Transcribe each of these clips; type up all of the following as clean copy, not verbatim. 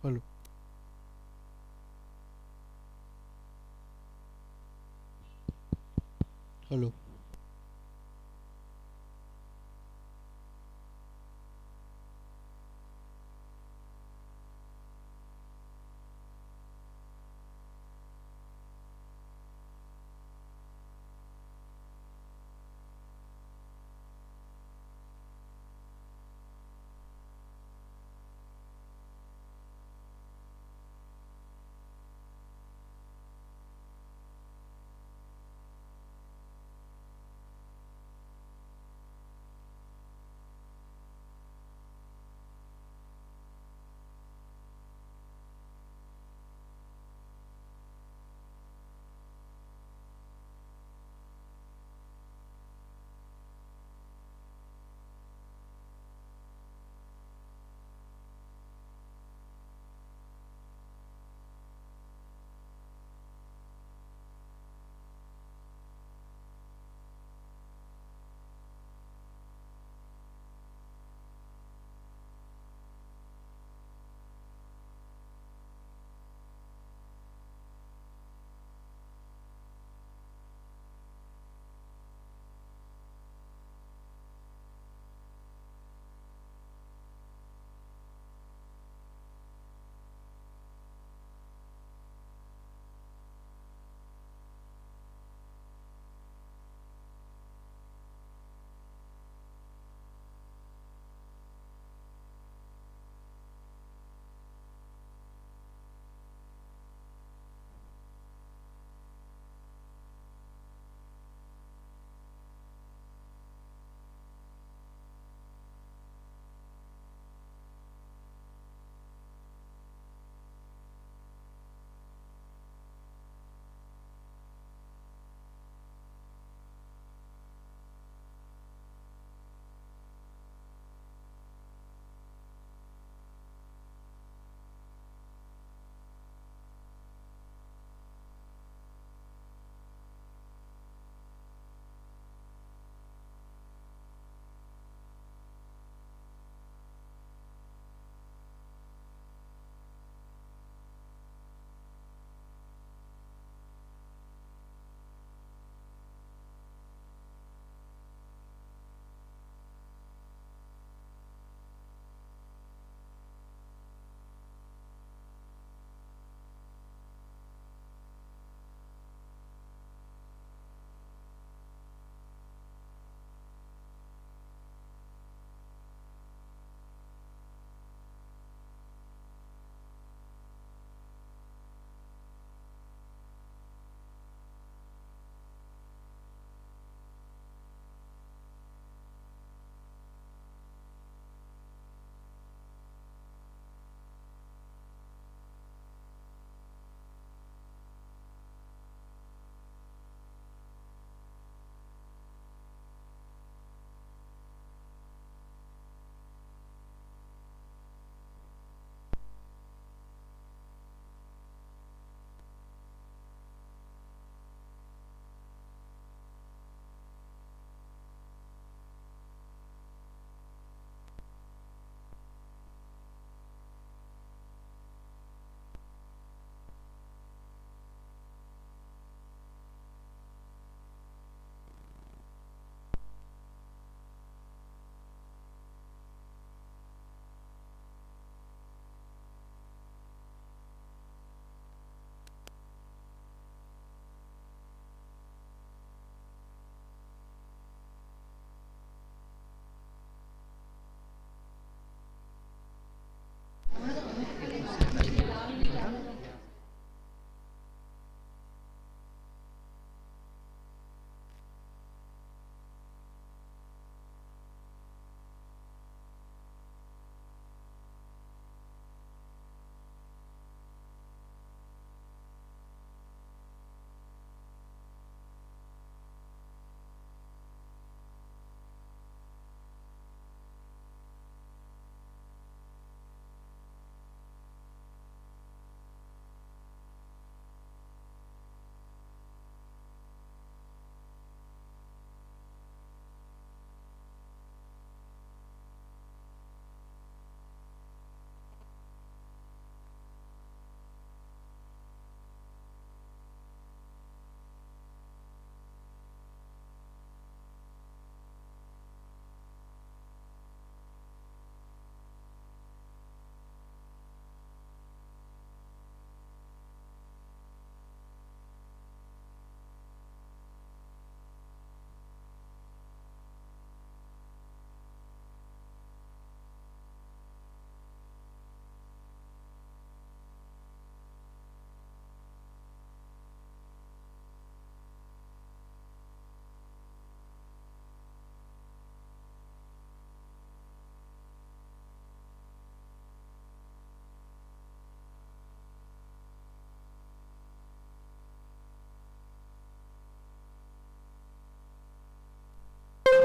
Hello, hello.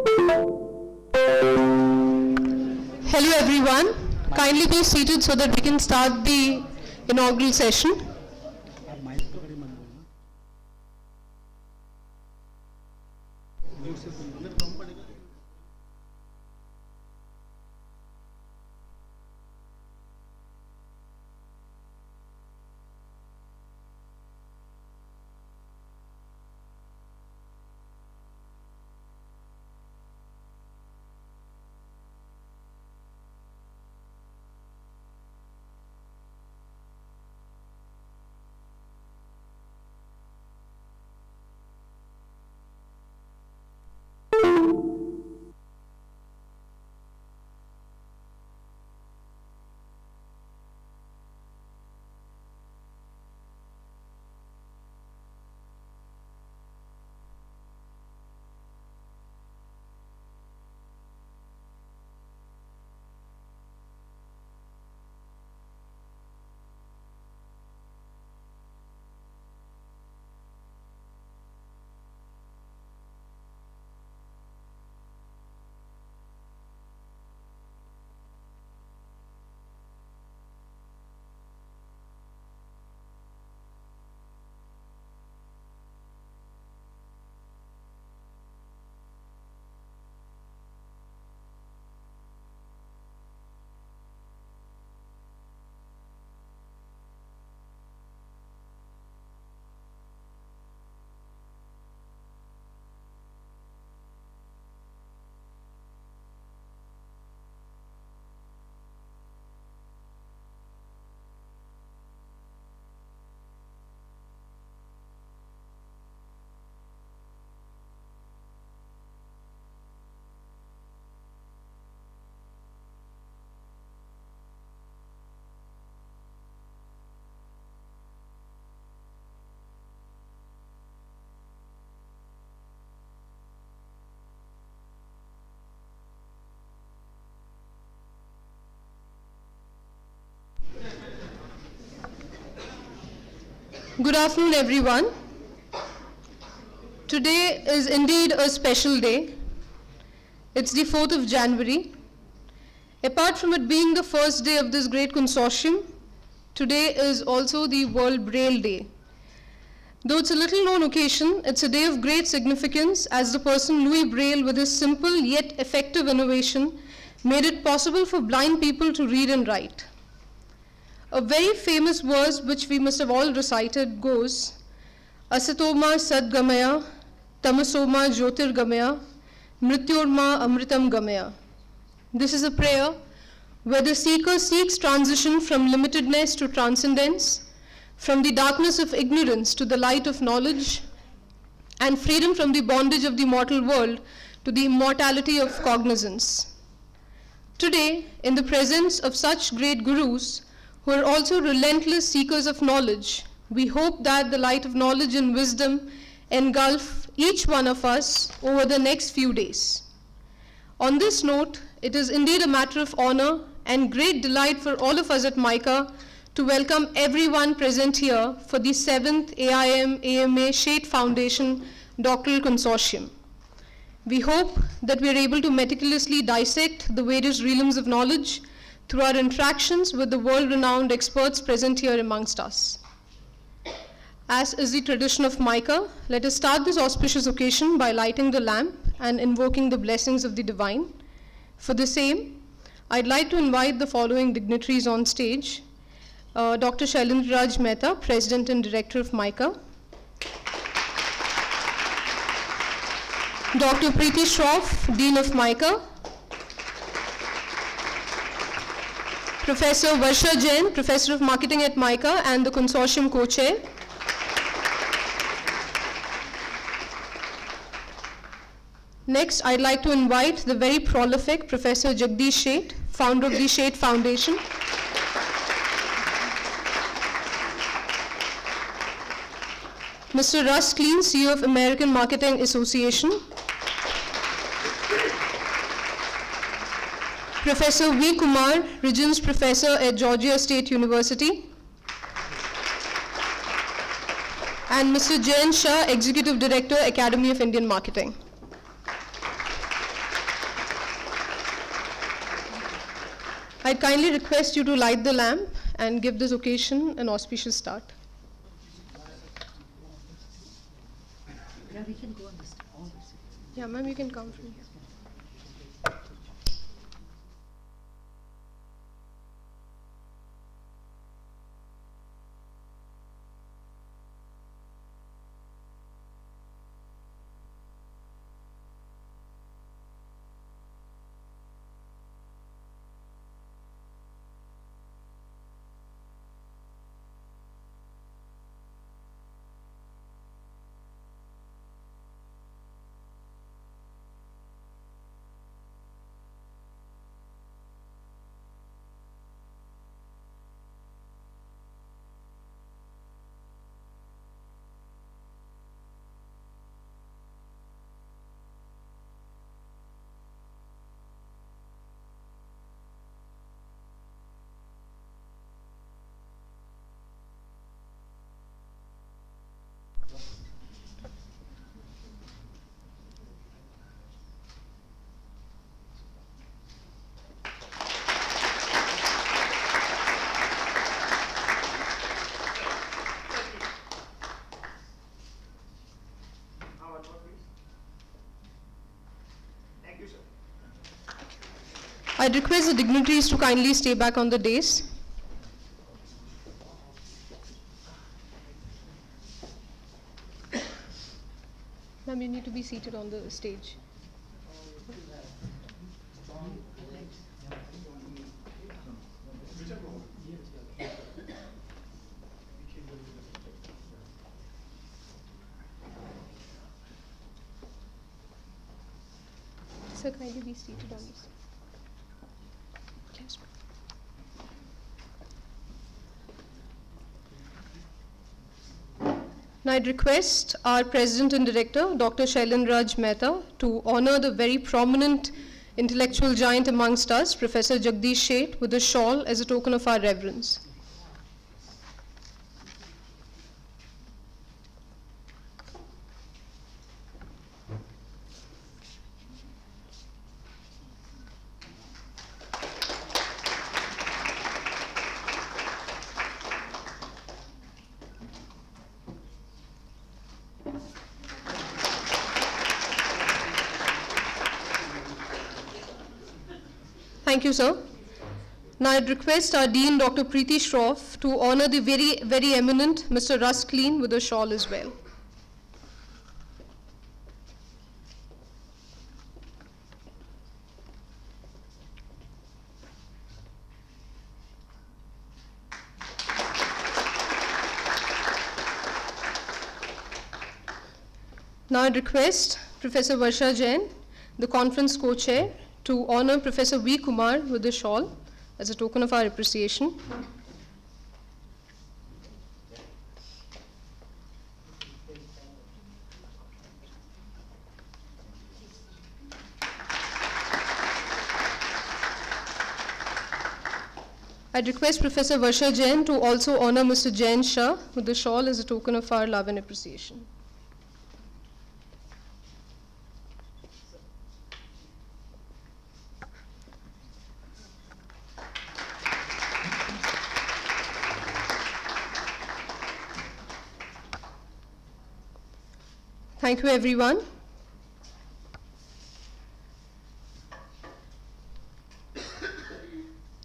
Hello everyone. Kindly be seated so that we can start the inaugural session. Good afternoon, everyone. Today is indeed a special day. It's the 4th of January. Apart from it being the first day of this great consortium, today is also the World Braille Day. Though it's a little known occasion, it's a day of great significance as the person Louis Braille, with his simple yet effective innovation, made it possible for blind people to read and write. A very famous verse which we must have all recited goes, Asatoma Sadgamaya, Tamasoma Jyotirgamaya, Mrityorma Amritam Gamaya. This is a prayer where the seeker seeks transition from limitedness to transcendence, from the darkness of ignorance to the light of knowledge, and freedom from the bondage of the mortal world to the immortality of cognizance. Today, in the presence of such great gurus, who are also relentless seekers of knowledge, we hope that the light of knowledge and wisdom engulf each one of us over the next few days. On this note, it is indeed a matter of honor and great delight for all of us at MICA to welcome everyone present here for the 7th AIM-AMA Shade Foundation Doctoral Consortium. We hope that we are able to meticulously dissect the various realms of knowledge through our interactions with the world-renowned experts present here amongst us. As is the tradition of MICA, let us start this auspicious occasion by lighting the lamp and invoking the blessings of the divine. For the same, I'd like to invite the following dignitaries on stage. Dr. Shailendraj Mehta, President and Director of MICA. Dr. Preeti Shroff, Dean of MICA. Professor Varsha Jain, Professor of Marketing at MICA and the Consortium Co-Chair. Next, I'd like to invite the very prolific Professor Jagdish Sheth, founder of the Shade Foundation. Mr. Russ Klein, CEO of American Marketing Association. Professor V. Kumar, Regents Professor at Georgia State University. And Mr. Jayan Shah, Executive Director, Academy of Indian Marketing. I'd kindly request you to light the lamp and give this occasion an auspicious start. Yeah, we can go on this. Yeah, ma'am, you can come from here. I'd request the dignitaries to kindly stay back on the dais. Ma'am, you need to be seated on the stage. Sir, kindly be seated on the stage. Now I'd request our President and Director, Dr. Shailen Raj Mehta, to honor the very prominent intellectual giant amongst us, Professor Jagdish Sheth, with a shawl as a token of our reverence. Thank you, sir. Now I'd request our Dean, Dr. Preeti Shroff, to honor the very eminent Mr. Russ Clean with a shawl as well. Now I'd request Professor Varsha Jain, the conference co-chair, to honor Professor V. Kumar with the shawl as a token of our appreciation. I'd request Professor Varsha Jain to also honor Mr. Jain Shah with the shawl as a token of our love and appreciation. Thank you, everyone.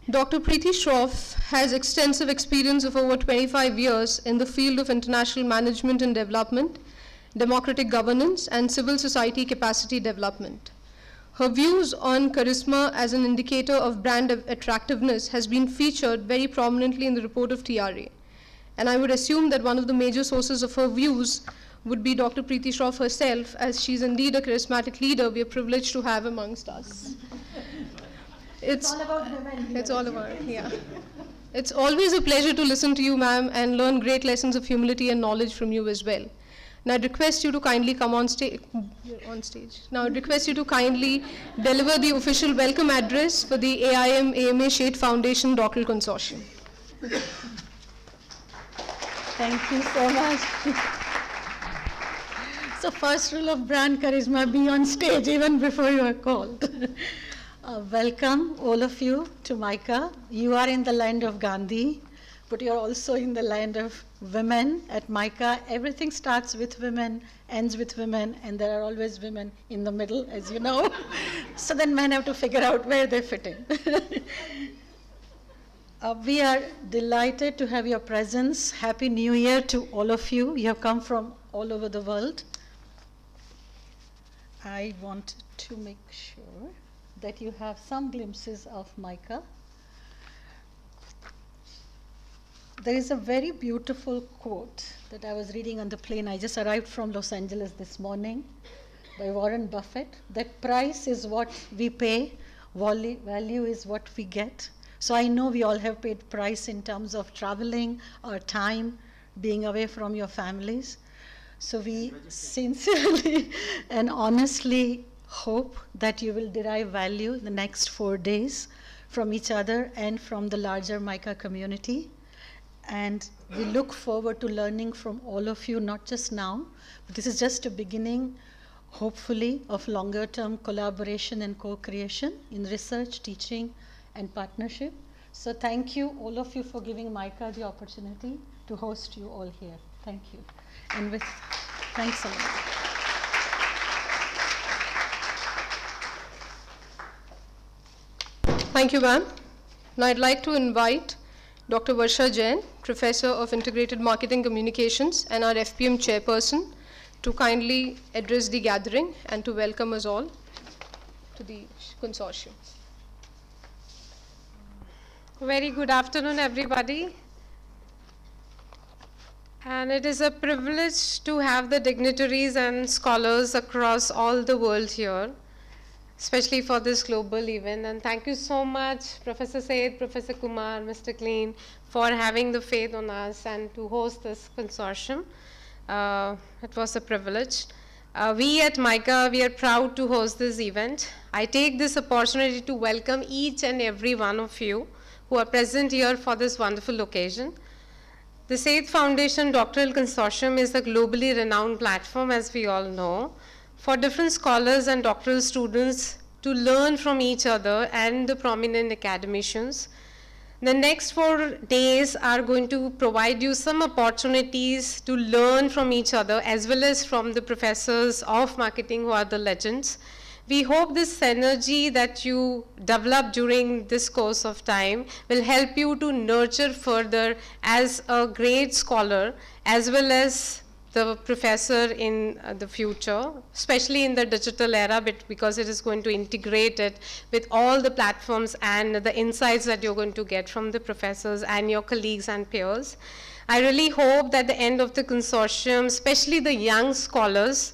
Dr. Preeti Shroff has extensive experience of over 25 years in the field of international management and development, democratic governance, and civil society capacity development. Her views on charisma as an indicator of brand attractiveness has been featured very prominently in the report of TRA. And I would assume that one of the major sources of her views would be Dr. Preeti Shroff herself, as she's indeed a charismatic leader we are privileged to have amongst us. It's all about women. It's all about, yeah. It's always a pleasure to listen to you, ma'am, and learn great lessons of humility and knowledge from you as well. Now I'd request you to kindly come on stage. You're on stage. Now I'd request you to kindly deliver the official welcome address for the AIM AMA Sheth Foundation Doctoral Consortium. Thank you so much. So first rule of brand charisma, be on stage even before you are called. Welcome, all of you, to MICA. You are in the land of Gandhi, but you're also in the land of women. At MICA, everything starts with women, ends with women, and there are always women in the middle, as you know. So then men have to figure out where they fit in. We are delighted to have your presence. Happy New Year to all of you. You have come from all over the world. I want to make sure that you have some glimpses of MICA. There is a very beautiful quote that I was reading on the plane. I just arrived from Los Angeles this morning by Warren Buffett, that price is what we pay, value is what we get. So I know we all have paid price in terms of traveling, our time, being away from your families. So we sincerely and honestly hope that you will derive value in the next 4 days from each other and from the larger MICA community. And we look forward to learning from all of you, not just now, but this is just a beginning, hopefully, of longer-term collaboration and co-creation in research, teaching, and partnership. So thank you, all of you, for giving MICA the opportunity to host you all here. Thank you. And with, thanks a lot. Thank you, ma'am. Now I'd like to invite Dr. Varsha Jain, Professor of Integrated Marketing Communications and our FPM Chairperson, to kindly address the gathering and to welcome us all to the consortium. Very good afternoon, everybody. And it is a privilege to have the dignitaries and scholars across all the world here, especially for this global event. And thank you so much, Professor Said, Professor Kumar, Mr. Kleen, for having the faith on us and to host this consortium. It was a privilege. We at MICA, we are proud to host this event. I take this opportunity to welcome each and every one of you who are present here for this wonderful occasion. The Said Foundation Doctoral Consortium is a globally renowned platform, as we all know, for different scholars and doctoral students to learn from each other and the prominent academicians. The next 4 days are going to provide you some opportunities to learn from each other as well as from the professors of marketing who are the legends. We hope this synergy that you develop during this course of time will help you to nurture further as a great scholar as well as the professor in the future, especially in the digital era, because it is going to integrate it with all the platforms and the insights that you're going to get from the professors and your colleagues and peers. I really hope that the end of the consortium, especially the young scholars,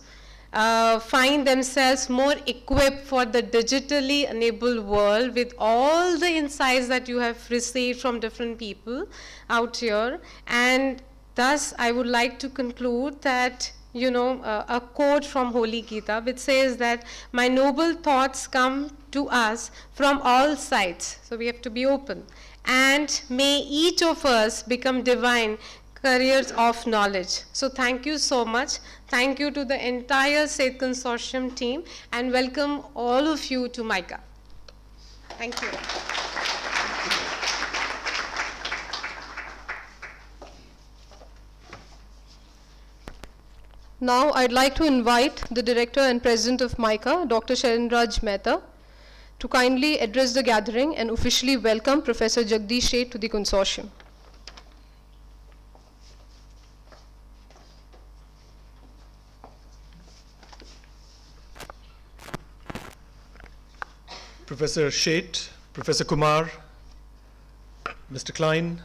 find themselves more equipped for the digitally enabled world with all the insights that you have received from different people out here. And thus, I would like to conclude that, a quote from Holy Gita, which says that my noble thoughts come to us from all sides. So we have to be open. And may each of us become divine carriers of knowledge. So thank you so much. Thank you to the entire Said Consortium team, and welcome all of you to MICA. Thank you. Now I'd like to invite the Director and President of MICA, Dr. Sharanraj Mehta, to kindly address the gathering and officially welcome Professor Jagdish Sheth to the consortium. Professor Sheth, Professor Kumar, Mr. Klein,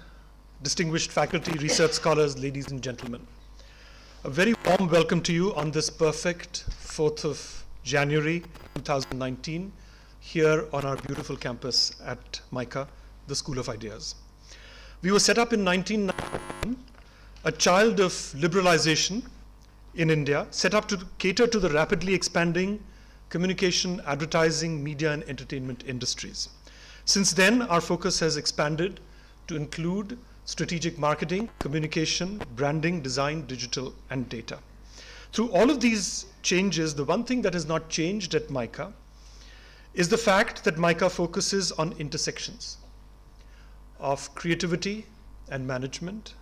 distinguished faculty, research scholars, ladies and gentlemen. A very warm welcome to you on this perfect 4th of January 2019 here on our beautiful campus at MICA, the School of Ideas. We were set up in 1991, a child of liberalization in India, set up to cater to the rapidly expanding communication, advertising, media, and entertainment industries. Since then, our focus has expanded to include strategic marketing, communication, branding, design, digital, and data. Through all of these changes, the one thing that has not changed at MICA is the fact that MICA focuses on intersections of creativity and management,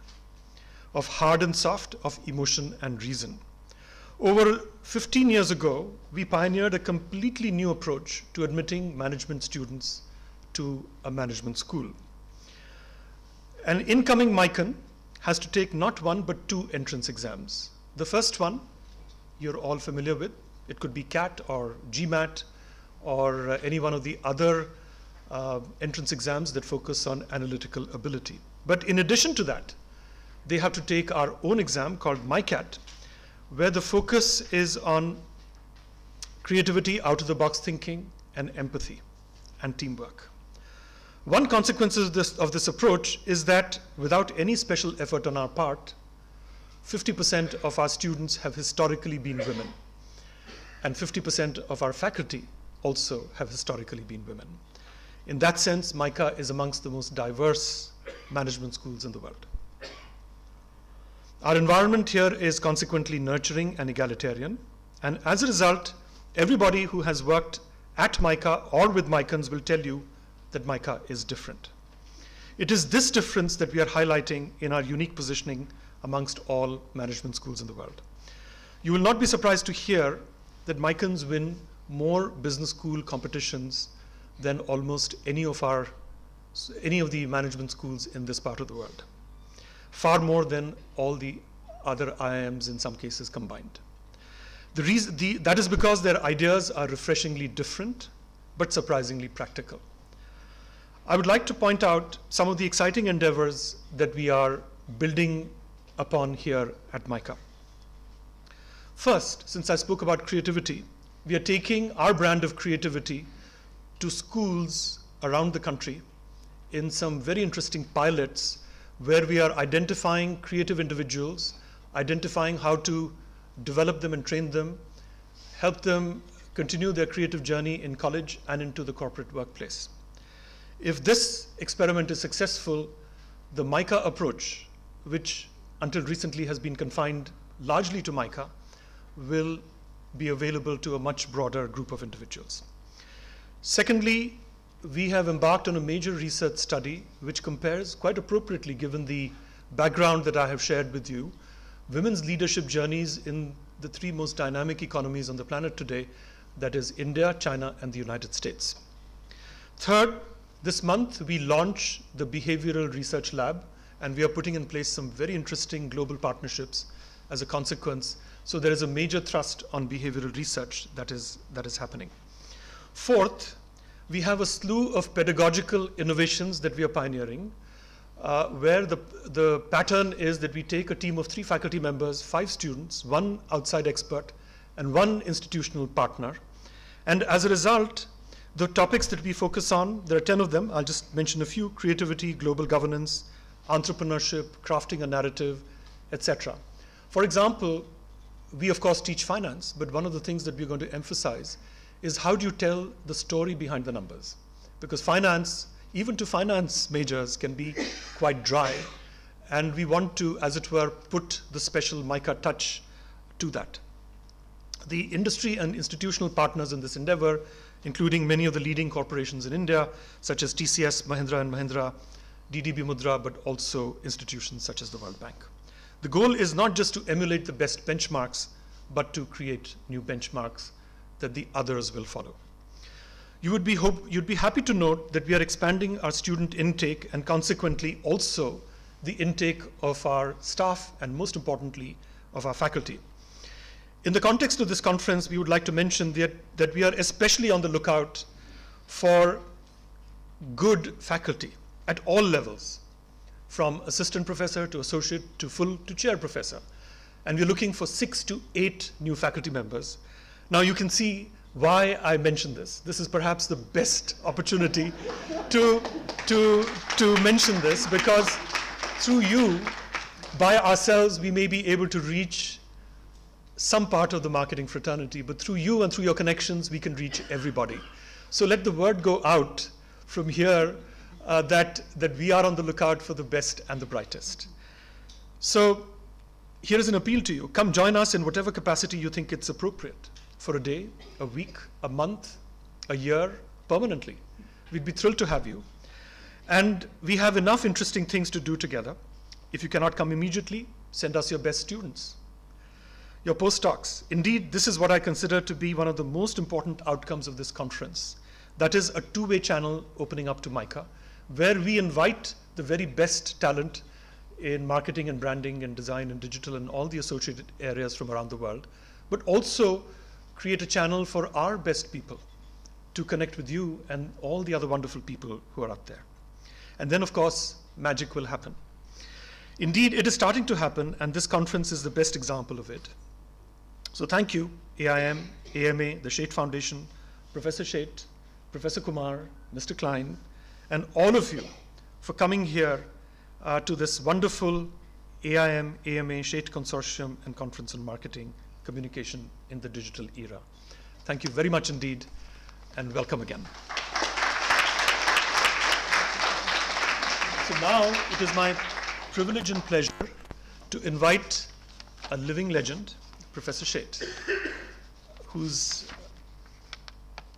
of hard and soft, of emotion and reason. Over 15 years ago, we pioneered a completely new approach to admitting management students to a management school. An incoming MICAN has to take not one but two entrance exams. The first one you're all familiar with. It could be CAT or GMAT or any one of the other entrance exams that focus on analytical ability. But in addition to that, they have to take our own exam called MICAT, where the focus is on creativity, out-of-the-box thinking, and empathy, and teamwork. One consequence of this approach is that without any special effort on our part, 50% of our students have historically been women, and 50% of our faculty also have historically been women. In that sense, MICA is amongst the most diverse management schools in the world. Our environment here is consequently nurturing and egalitarian, and as a result, everybody who has worked at MICA or with MICANs will tell you that MICA is different. It is this difference that we are highlighting in our unique positioning amongst all management schools in the world. You will not be surprised to hear that MICANs win more business school competitions than almost any of the management schools in this part of the world. Far more than all the other IIMs in some cases combined. That is because their ideas are refreshingly different, but surprisingly practical. I would like to point out some of the exciting endeavors that we are building upon here at MICA. First, since I spoke about creativity, we are taking our brand of creativity to schools around the country in some very interesting pilots where we are identifying creative individuals, identifying how to develop them and train them, help them continue their creative journey in college and into the corporate workplace. If this experiment is successful, the MICA approach, which until recently has been confined largely to MICA, will be available to a much broader group of individuals. Secondly, we have embarked on a major research study which compares, quite appropriately given the background that I have shared with you, women's leadership journeys in the three most dynamic economies on the planet today, that is India, China, and the United States. Third, this month we launch the Behavioral Research Lab, and we are putting in place some very interesting global partnerships as a consequence. So there is a major thrust on behavioral research that is happening. Fourth, we have a slew of pedagogical innovations that we are pioneering, where the pattern is that we take a team of 3 faculty members, 5 students, 1 outside expert, and 1 institutional partner. And as a result, the topics that we focus on, there are 10 of them. I'll just mention a few: creativity, global governance, entrepreneurship, crafting a narrative, etc. For example, we of course teach finance, but one of the things that we're going to emphasize is how do you tell the story behind the numbers? Because finance, even to finance majors, can be quite dry, and we want to, as it were, put the special MICA touch to that. The industry and institutional partners in this endeavor, including many of the leading corporations in India, such as TCS, Mahindra & Mahindra, DDB Mudra, but also institutions such as the World Bank. The goal is not just to emulate the best benchmarks, but to create new benchmarks that the others will follow. You'd be happy to note that we are expanding our student intake and consequently also the intake of our staff and, most importantly, of our faculty. In the context of this conference, we would like to mention that we are especially on the lookout for good faculty at all levels, from assistant professor to associate to chair professor. And we're looking for 6 to 8 new faculty members. Now you can see why I mentioned this. This is perhaps the best opportunity to mention this, because through you, by ourselves, we may be able to reach some part of the marketing fraternity, but through you and through your connections, we can reach everybody. So let the word go out from here that we are on the lookout for the best and the brightest. So here is an appeal to you. Come join us in whatever capacity you think it's appropriate, for a day, a week, a month, a year permanently. We'd be thrilled to have you. And we have enough interesting things to do together. If you cannot come immediately, send us your best students, your postdocs. Indeed, this is what I consider to be one of the most important outcomes of this conference. That is a two-way channel opening up to MICA, where we invite the very best talent in marketing and branding and design and digital and all the associated areas from around the world, but also create a channel for our best people to connect with you and all the other wonderful people who are out there. And then, of course, magic will happen. Indeed, it is starting to happen, and this conference is the best example of it. So thank you, AIM, AMA, the Shaitt Foundation, Professor Shaitt, Professor Kumar, Mr. Klein, and all of you for coming here to this wonderful AIM, AMA, Shaitt Consortium and Conference on Marketing Communication in the Digital Era. Thank you very much indeed, and welcome again. So now it is my privilege and pleasure to invite a living legend, Professor Shaitt, who's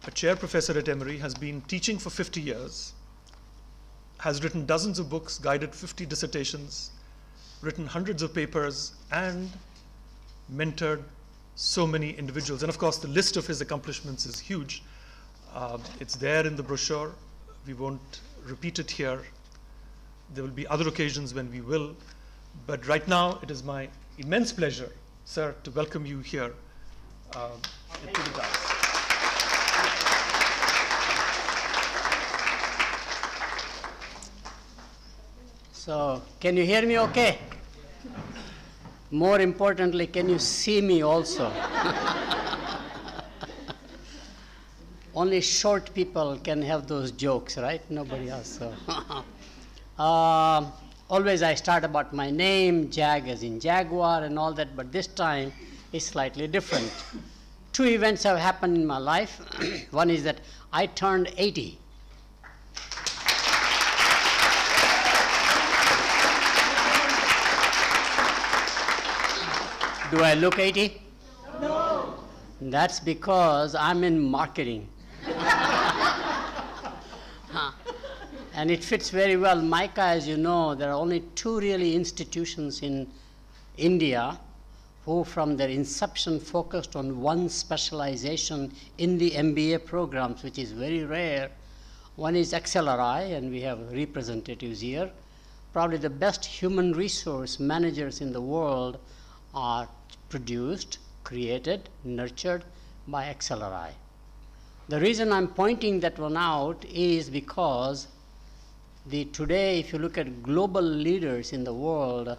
a chair professor at Emory, has been teaching for 50 years, has written dozens of books, guided 50 dissertations, written hundreds of papers, and mentored so many individuals. And of course, the list of his accomplishments is huge. It's there in the brochure. We won't repeat it here. There will be other occasions when we will. But right now, it is my immense pleasure, sir, to welcome you here to the dais. So, can you hear me okay? More importantly, can you see me also? Only short people can have those jokes, right? Nobody else. So. Always I start about my name, Jag as in Jaguar and all that, but this time is slightly different. Two events have happened in my life. One is that I turned 80. Do I look 80? No. That's because I'm in marketing. And it fits very well. MICA, as you know, there are only two really institutions in India who from their inception focused on one specialization in the MBA programs, which is very rare. One is XLRI, and we have representatives here. Probably the best human resource managers in the world are produced, created, nurtured by XLRI. The reason I'm pointing that one out is because today, if you look at global leaders in the world,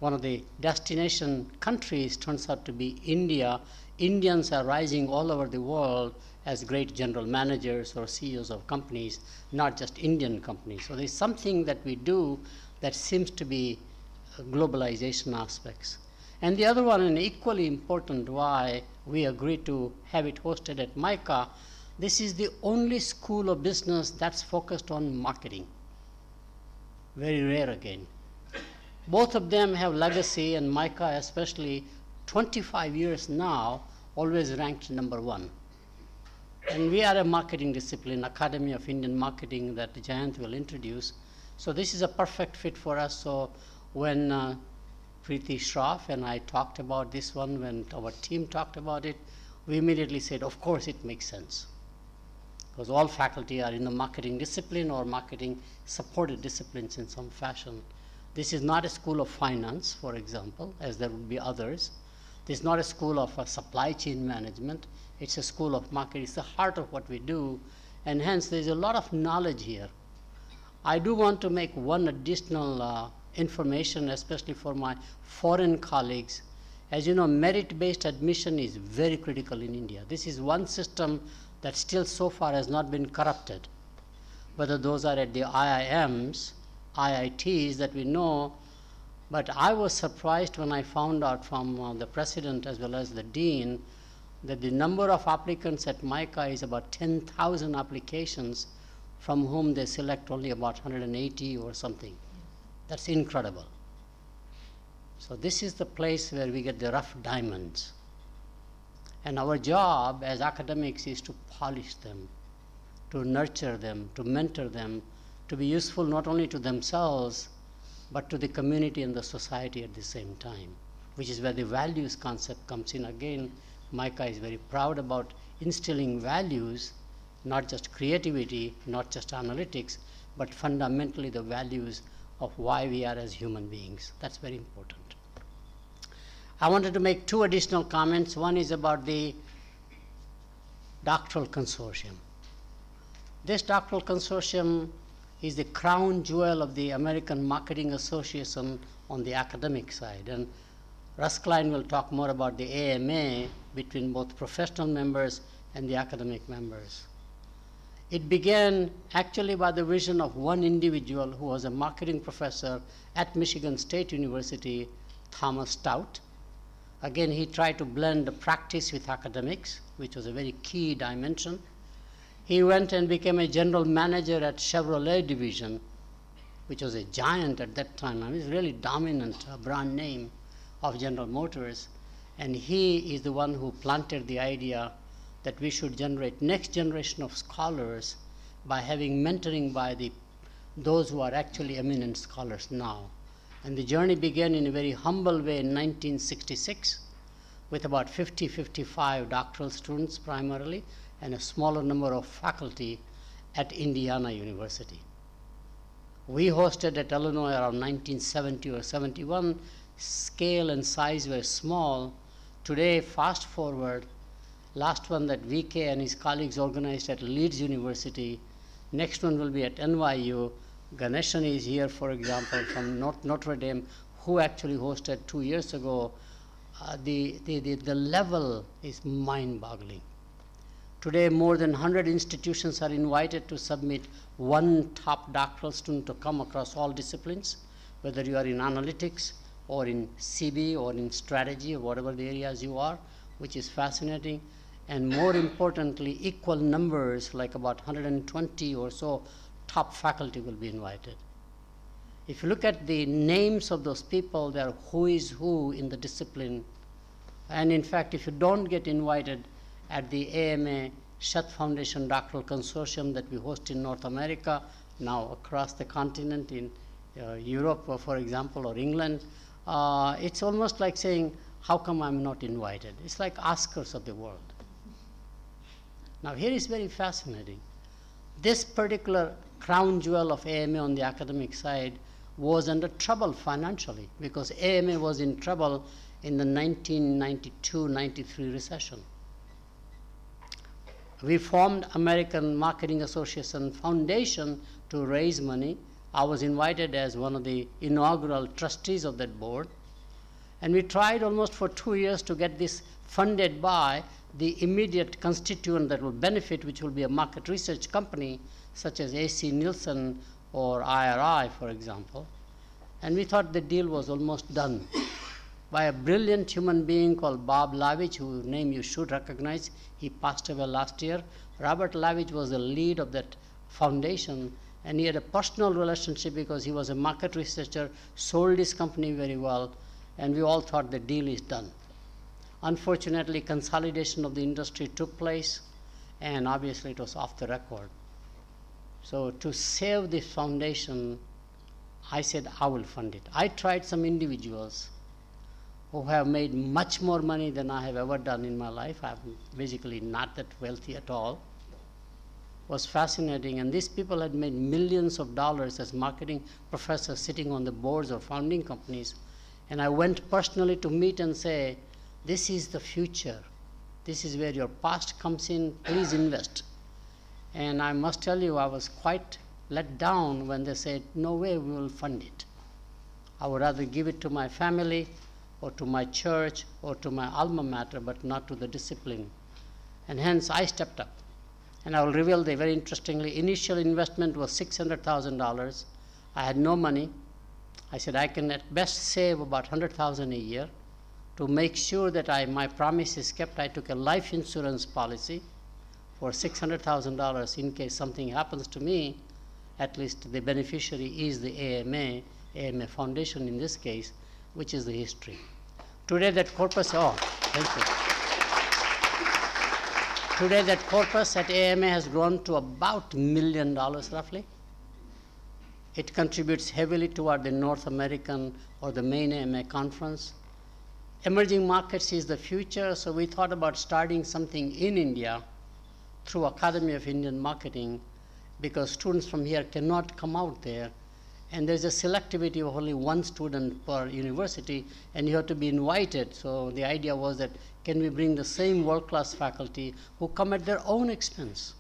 one of the destination countries turns out to be India. Indians are rising all over the world as great general managers or CEOs of companies, not just Indian companies. So there's something that we do that seems to be globalization aspects. And the other one, and equally important, why we agreed to have it hosted at MICA, this is the only school of business that's focused on marketing. Very rare again. Both of them have legacy, and MICA especially 25 years now, always ranked #1. And we are a marketing discipline, Academy of Indian Marketing, that Jayant will introduce. So this is a perfect fit for us. So when Preeti Shroff and I talked about this one, when our team talked about it, we immediately said, of course it makes sense. Because all faculty are in the marketing discipline or marketing supported disciplines in some fashion. This is not a school of finance, for example, as there would be others. This is not a school of supply chain management. It's a school of marketing. It's the heart of what we do, and hence there's a lot of knowledge here. I do want to make one additional information, especially for my foreign colleagues. As you know, merit-based admission is very critical in India. This is one system that still so far has not been corrupted. Whether those are at the IIMs, IITs that we know, but I was surprised when I found out from the president as well as the dean that the number of applicants at MICA is about 10,000 applications, from whom they select only about 180 or something. That's incredible. So this is the place where we get the rough diamonds. And our job as academics is to polish them, to nurture them, to mentor them, to be useful not only to themselves, but to the community and the society at the same time, which is where the values concept comes in. Again, Micah is very proud about instilling values, not just creativity, not just analytics, but fundamentally the values of why we are as human beings. That's very important. I wanted to make two additional comments. One is about the doctoral consortium. This doctoral consortium is the crown jewel of the American Marketing Association on the academic side. And Russ Klein will talk more about the AMA between both professional members and the academic members. It began actually by the vision of one individual who was a marketing professor at Michigan State University, Thomas Stout. Again, he tried to blend the practice with academics, which was a very key dimension. He went and became a general manager at Chevrolet division, which was a giant at that time. I mean, it's really dominant brand name of General Motors. And he is the one who planted the idea that we should generate next generation of scholars by having mentoring by those who are actually eminent scholars now. And the journey began in a very humble way in 1966 with about 55 doctoral students primarily and a smaller number of faculty at Indiana University. We hosted at Illinois around 1970 or 71. Scale and size were small. Today, fast forward, last one that VK and his colleagues organized at Leeds University. Next one will be at NYU. Ganeshan is here, for example, from Notre Dame, who actually hosted 2 years ago. The level is mind-boggling. Today, more than 100 institutions are invited to submit one top doctoral student to come across all disciplines, whether you are in analytics or in CB or in strategy or whatever the areas you are, which is fascinating. And more importantly, equal numbers, like about 120 or so top faculty will be invited. If you look at the names of those people, they are who is who in the discipline. And in fact, if you don't get invited at the AMA Schacht Foundation Doctoral Consortium that we host in North America, now across the continent in Europe, for example, or England, it's almost like saying, how come I'm not invited? It's like Oscars of the world. Now here is very fascinating. This particular crown jewel of AMA on the academic side was under trouble financially because AMA was in trouble in the 1992-93 recession. We formed American Marketing Association Foundation to raise money. I was invited as one of the inaugural trustees of that board. And we tried almost for 2 years to get this funded by the immediate constituent that will benefit, which will be a market research company such as AC Nielsen or IRI, for example. And we thought the deal was almost done by a brilliant human being called Bob Lavich, whose name you should recognize. He passed away last year. Robert Lavich was the lead of that foundation, and he had a personal relationship because he was a market researcher, sold his company very well, and we all thought the deal is done. Unfortunately, consolidation of the industry took place, and obviously it was off the record. So to save this foundation, I said, I will fund it. I tried some individuals who have made much more money than I have ever done in my life. I'm basically not that wealthy at all. It was fascinating, and these people had made millions of dollars as marketing professors sitting on the boards of founding companies. And I went personally to meet and say, this is the future. This is where your past comes in. Please invest. And I must tell you, I was quite let down when they said, no way we will fund it. I would rather give it to my family or to my church or to my alma mater, but not to the discipline. And hence I stepped up. And I will reveal the very interestingly, initial investment was $600,000. I had no money. I said I can at best save about $100,000 a year. To make sure that my promise is kept, I took a life insurance policy for $600,000 in case something happens to me. At least the beneficiary is the AMA Foundation in this case, which is the history. Today that corpus, oh, thank you. Today that corpus at AMA has grown to about $1 million roughly. It contributes heavily toward the North American or the main AMA conference. Emerging markets is the future, so we thought about starting something in India through Academy of Indian Marketing, because students from here cannot come out there, and there's a selectivity of only one student per university, and you have to be invited. So the idea was that, can we bring the same world-class faculty who come at their own expense?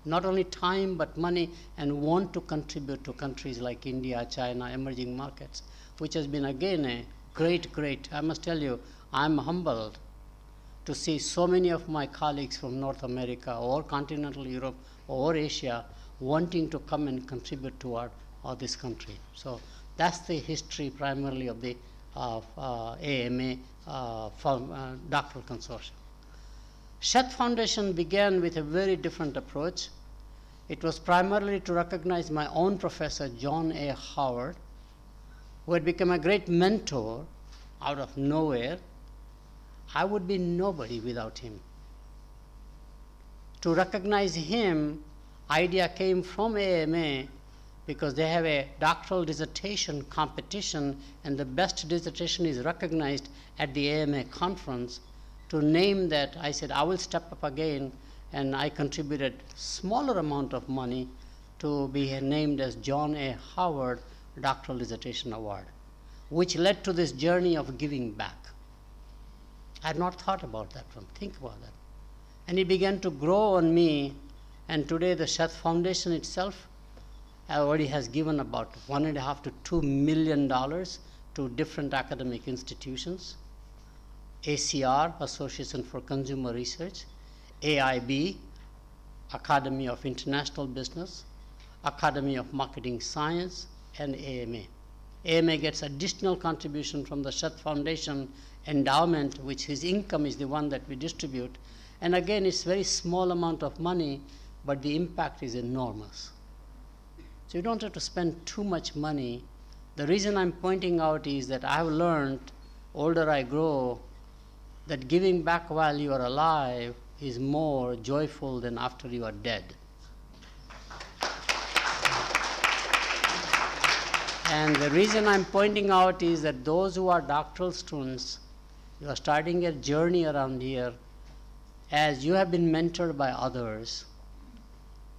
Not only time, but money, and want to contribute to countries like India, China, emerging markets, which has been, again, a great, I must tell you, I'm humbled to see so many of my colleagues from North America or continental Europe or Asia wanting to come and contribute toward this country. So that's the history primarily of the AMA doctoral consortium. Sheth Foundation began with a very different approach. It was primarily to recognize my own professor, John A. Howard, who had become a great mentor out of nowhere. I would be nobody without him. To recognize him, idea came from AMA because they have a doctoral dissertation competition, and the best dissertation is recognized at the AMA conference. To name that, I said, I will step up again, and I contributed smaller amount of money to be named as John A. Howard Doctoral Dissertation Award, which led to this journey of giving back. I had not thought about that one. Think about that. And it began to grow on me, and today the Sheth Foundation itself already has given about $1.5 to $2 million to different academic institutions. ACR, Association for Consumer Research, AIB, Academy of International Business, Academy of Marketing Science, and AMA. AMA gets additional contribution from the Sheth Foundation endowment, which his income is the one that we distribute. And again, it's very small amount of money, but the impact is enormous. So you don't have to spend too much money. The reason I'm pointing out is that I've learned, older I grow, that giving back while you are alive is more joyful than after you are dead. And the reason I'm pointing out is that those who are doctoral students, you are starting a journey around here. As you have been mentored by others,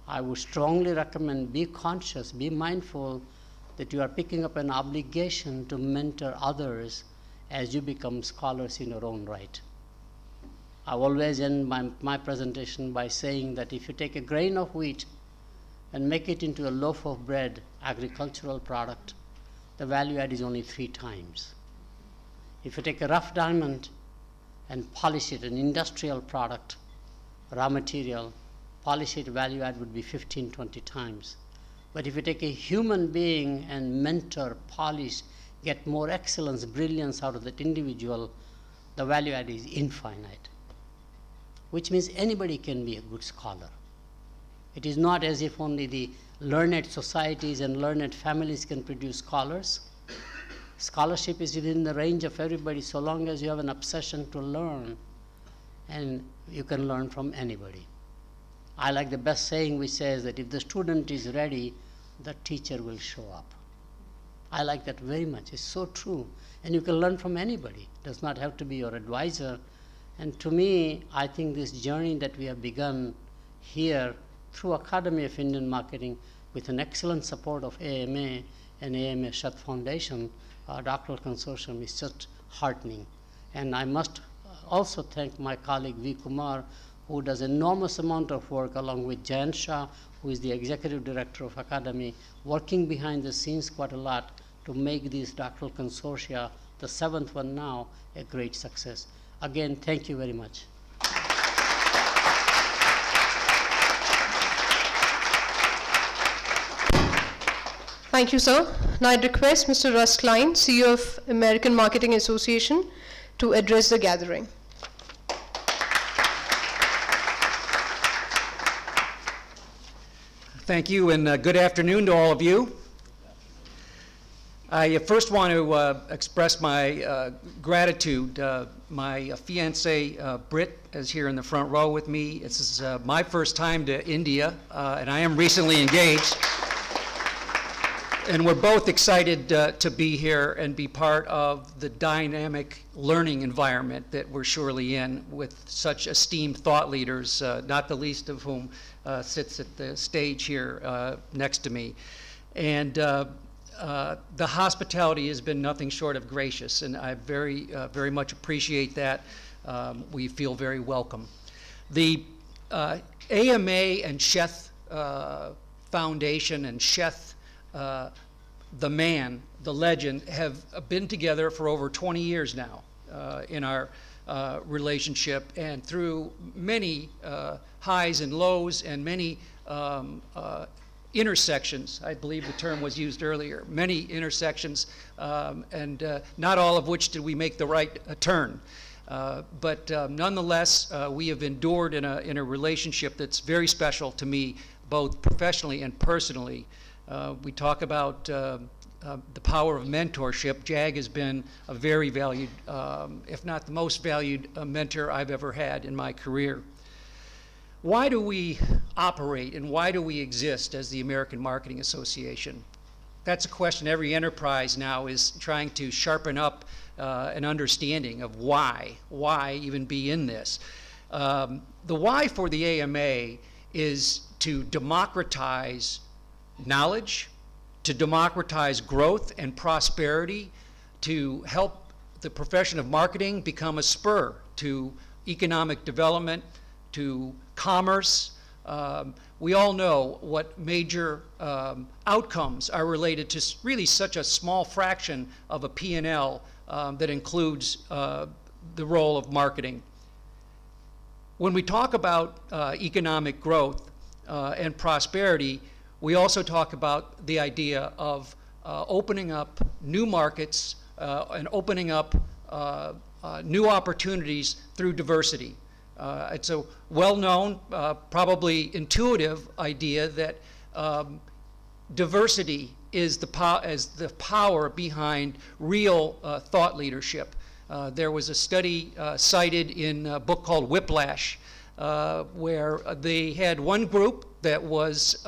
I would strongly recommend be conscious, be mindful that you are picking up an obligation to mentor others as you become scholars in your own right. I always end my presentation by saying that if you take a grain of wheat and make it into a loaf of bread, agricultural product, the value add is only 3 times. If you take a rough diamond and polish it, an industrial product, raw material, polish it, value add would be 15, 20 times. But if you take a human being and mentor, polish, get more excellence, brilliance out of that individual, the value add is infinite, which means anybody can be a good scholar. It is not as if only the learned societies and learned families can produce scholars. Scholarship is within the range of everybody so long as you have an obsession to learn, and you can learn from anybody. I like the best saying which says that if the student is ready, the teacher will show up. I like that very much. It's so true. And you can learn from anybody. It does not have to be your advisor. And to me, I think this journey that we have begun here through Academy of Indian Marketing with an excellent support of AMA and AMA Sheth Foundation, doctoral consortium, is just heartening. And I must also thank my colleague V. Kumar, who does enormous amount of work along with Jayant Shah, who is the executive director of Academy, working behind the scenes quite a lot to make these doctoral consortia, the 7th one now, a great success. Again, thank you very much. Thank you, sir. Now I'd request Mr. Russ Klein, CEO of American Marketing Association, to address the gathering. Thank you, and good afternoon to all of you. I first want to express my gratitude. My fiancee, Britt, is here in the front row with me. This is my first time to India, and I am recently engaged. And we're both excited to be here and be part of the dynamic learning environment that we're surely in with such esteemed thought leaders, not the least of whom sits at the stage here next to me. And the hospitality has been nothing short of gracious, and I very much appreciate that. We feel very welcome. The AMA and Sheth Foundation and Sheth, the man, the legend, have been together for over 20 years now in our relationship, and through many highs and lows and many intersections, I believe the term was used earlier, many intersections, and not all of which did we make the right turn. But nonetheless, we have endured in a relationship that's very special to me, both professionally and personally. We talk about the power of mentorship. Jag has been a very valued, if not the most valued mentor I've ever had in my career. Why do we operate and why do we exist as the American Marketing Association? That's a question every enterprise now is trying to sharpen up an understanding of why even be in this. The why for the AMA is to democratize knowledge, to democratize growth and prosperity, to help the profession of marketing become a spur to economic development, to commerce. We all know what major outcomes are related to really such a small fraction of a P&L that includes the role of marketing. When we talk about economic growth and prosperity, we also talk about the idea of opening up new markets and opening up new opportunities through diversity. It's a well-known, probably intuitive idea that diversity is the power behind real thought leadership. There was a study cited in a book called Whiplash, where they had one group that was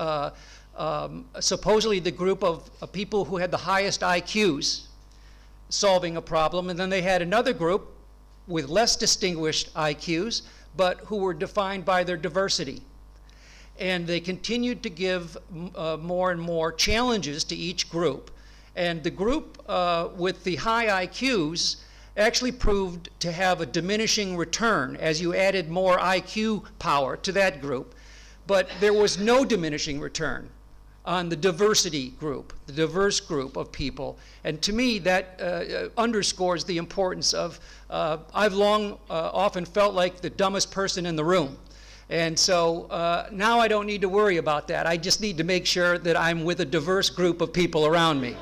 supposedly the group of people who had the highest IQs solving a problem, and then they had another group with less distinguished IQs, but who were defined by their diversity. And they continued to give more and more challenges to each group. And the group with the high IQs actually proved to have a diminishing return as you added more IQ power to that group. But there was no diminishing return on the diversity group, the diverse group of people. And to me, that underscores the importance of, I've long often felt like the dumbest person in the room. And so now I don't need to worry about that. I just need to make sure that I'm with a diverse group of people around me.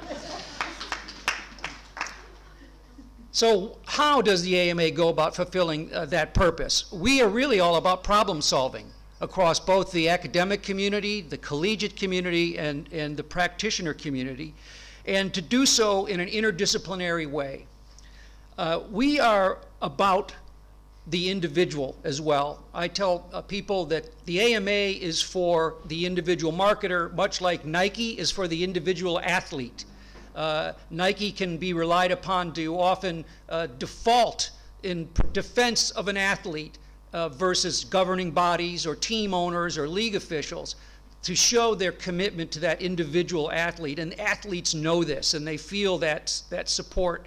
So how does the AMA go about fulfilling that purpose? We are really all about problem solving across both the academic community, the collegiate community, and the practitioner community, and to do so in an interdisciplinary way. We are about the individual as well. I tell people that the AMA is for the individual marketer, much like Nike is for the individual athlete. Nike can be relied upon to often default in defense of an athlete versus governing bodies or team owners or league officials to show their commitment to that individual athlete. And athletes know this and they feel that support.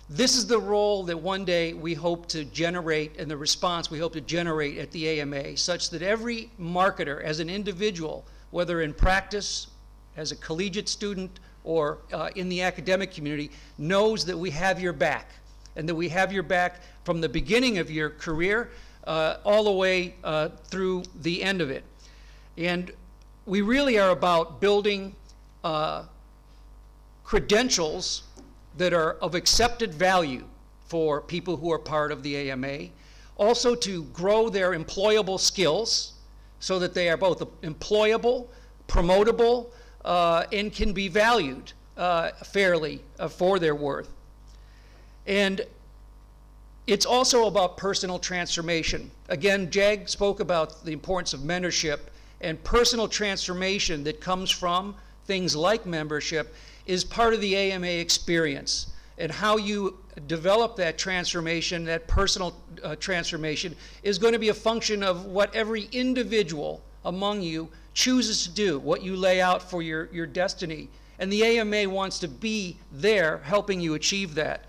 This is the role that one day we hope to generate and the response we hope to generate at the AMA, such that every marketer as an individual, whether in practice, as a collegiate student, or in the academic community, knows that we have your back, and that we have your back from the beginning of your career all the way through the end of it. And we really are about building credentials that are of accepted value for people who are part of the AMA, also to grow their employable skills so that they are both employable, promotable, and can be valued fairly for their worth. And it's also about personal transformation. Again, Jag spoke about the importance of mentorship, and personal transformation that comes from things like membership is part of the AMA experience. And how you develop that transformation, that personal transformation, is going to be a function of what every individual among you chooses to do, what you lay out for your destiny. And the AMA wants to be there helping you achieve that.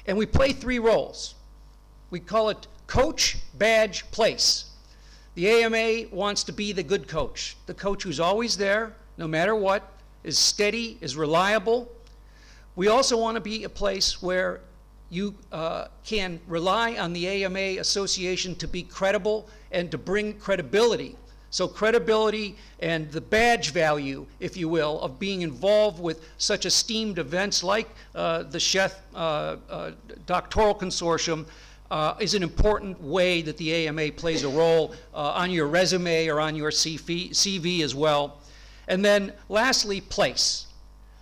And we play 3 roles. We call it coach, badge, place. The AMA wants to be the good coach, the coach who's always there, no matter what, is steady, is reliable. We also want to be a place where you can rely on the AMA Association to be credible and to bring credibility. So credibility and the badge value, if you will, of being involved with such esteemed events like the Sheth Doctoral Consortium is an important way that the AMA plays a role on your resume or on your CV as well. And then lastly, place.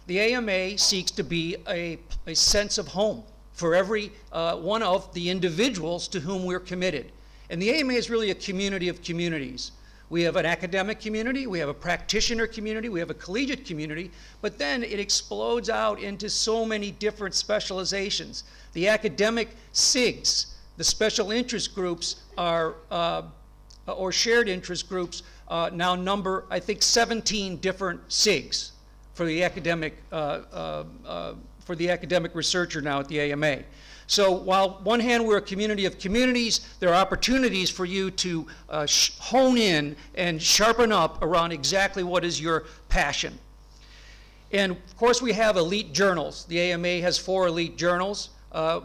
The AMA seeks to be a sense of home for every one of the individuals to whom we're committed. And the AMA is really a community of communities. We have an academic community, we have a practitioner community, we have a collegiate community, but then it explodes out into so many different specializations. The academic SIGs, the special interest groups are, or shared interest groups, now number, I think, 17 different SIGs for the academic researcher now at the AMA. So while on one hand we're a community of communities, there are opportunities for you to hone in and sharpen up around exactly what is your passion. And of course we have elite journals. The AMA has 4 elite journals.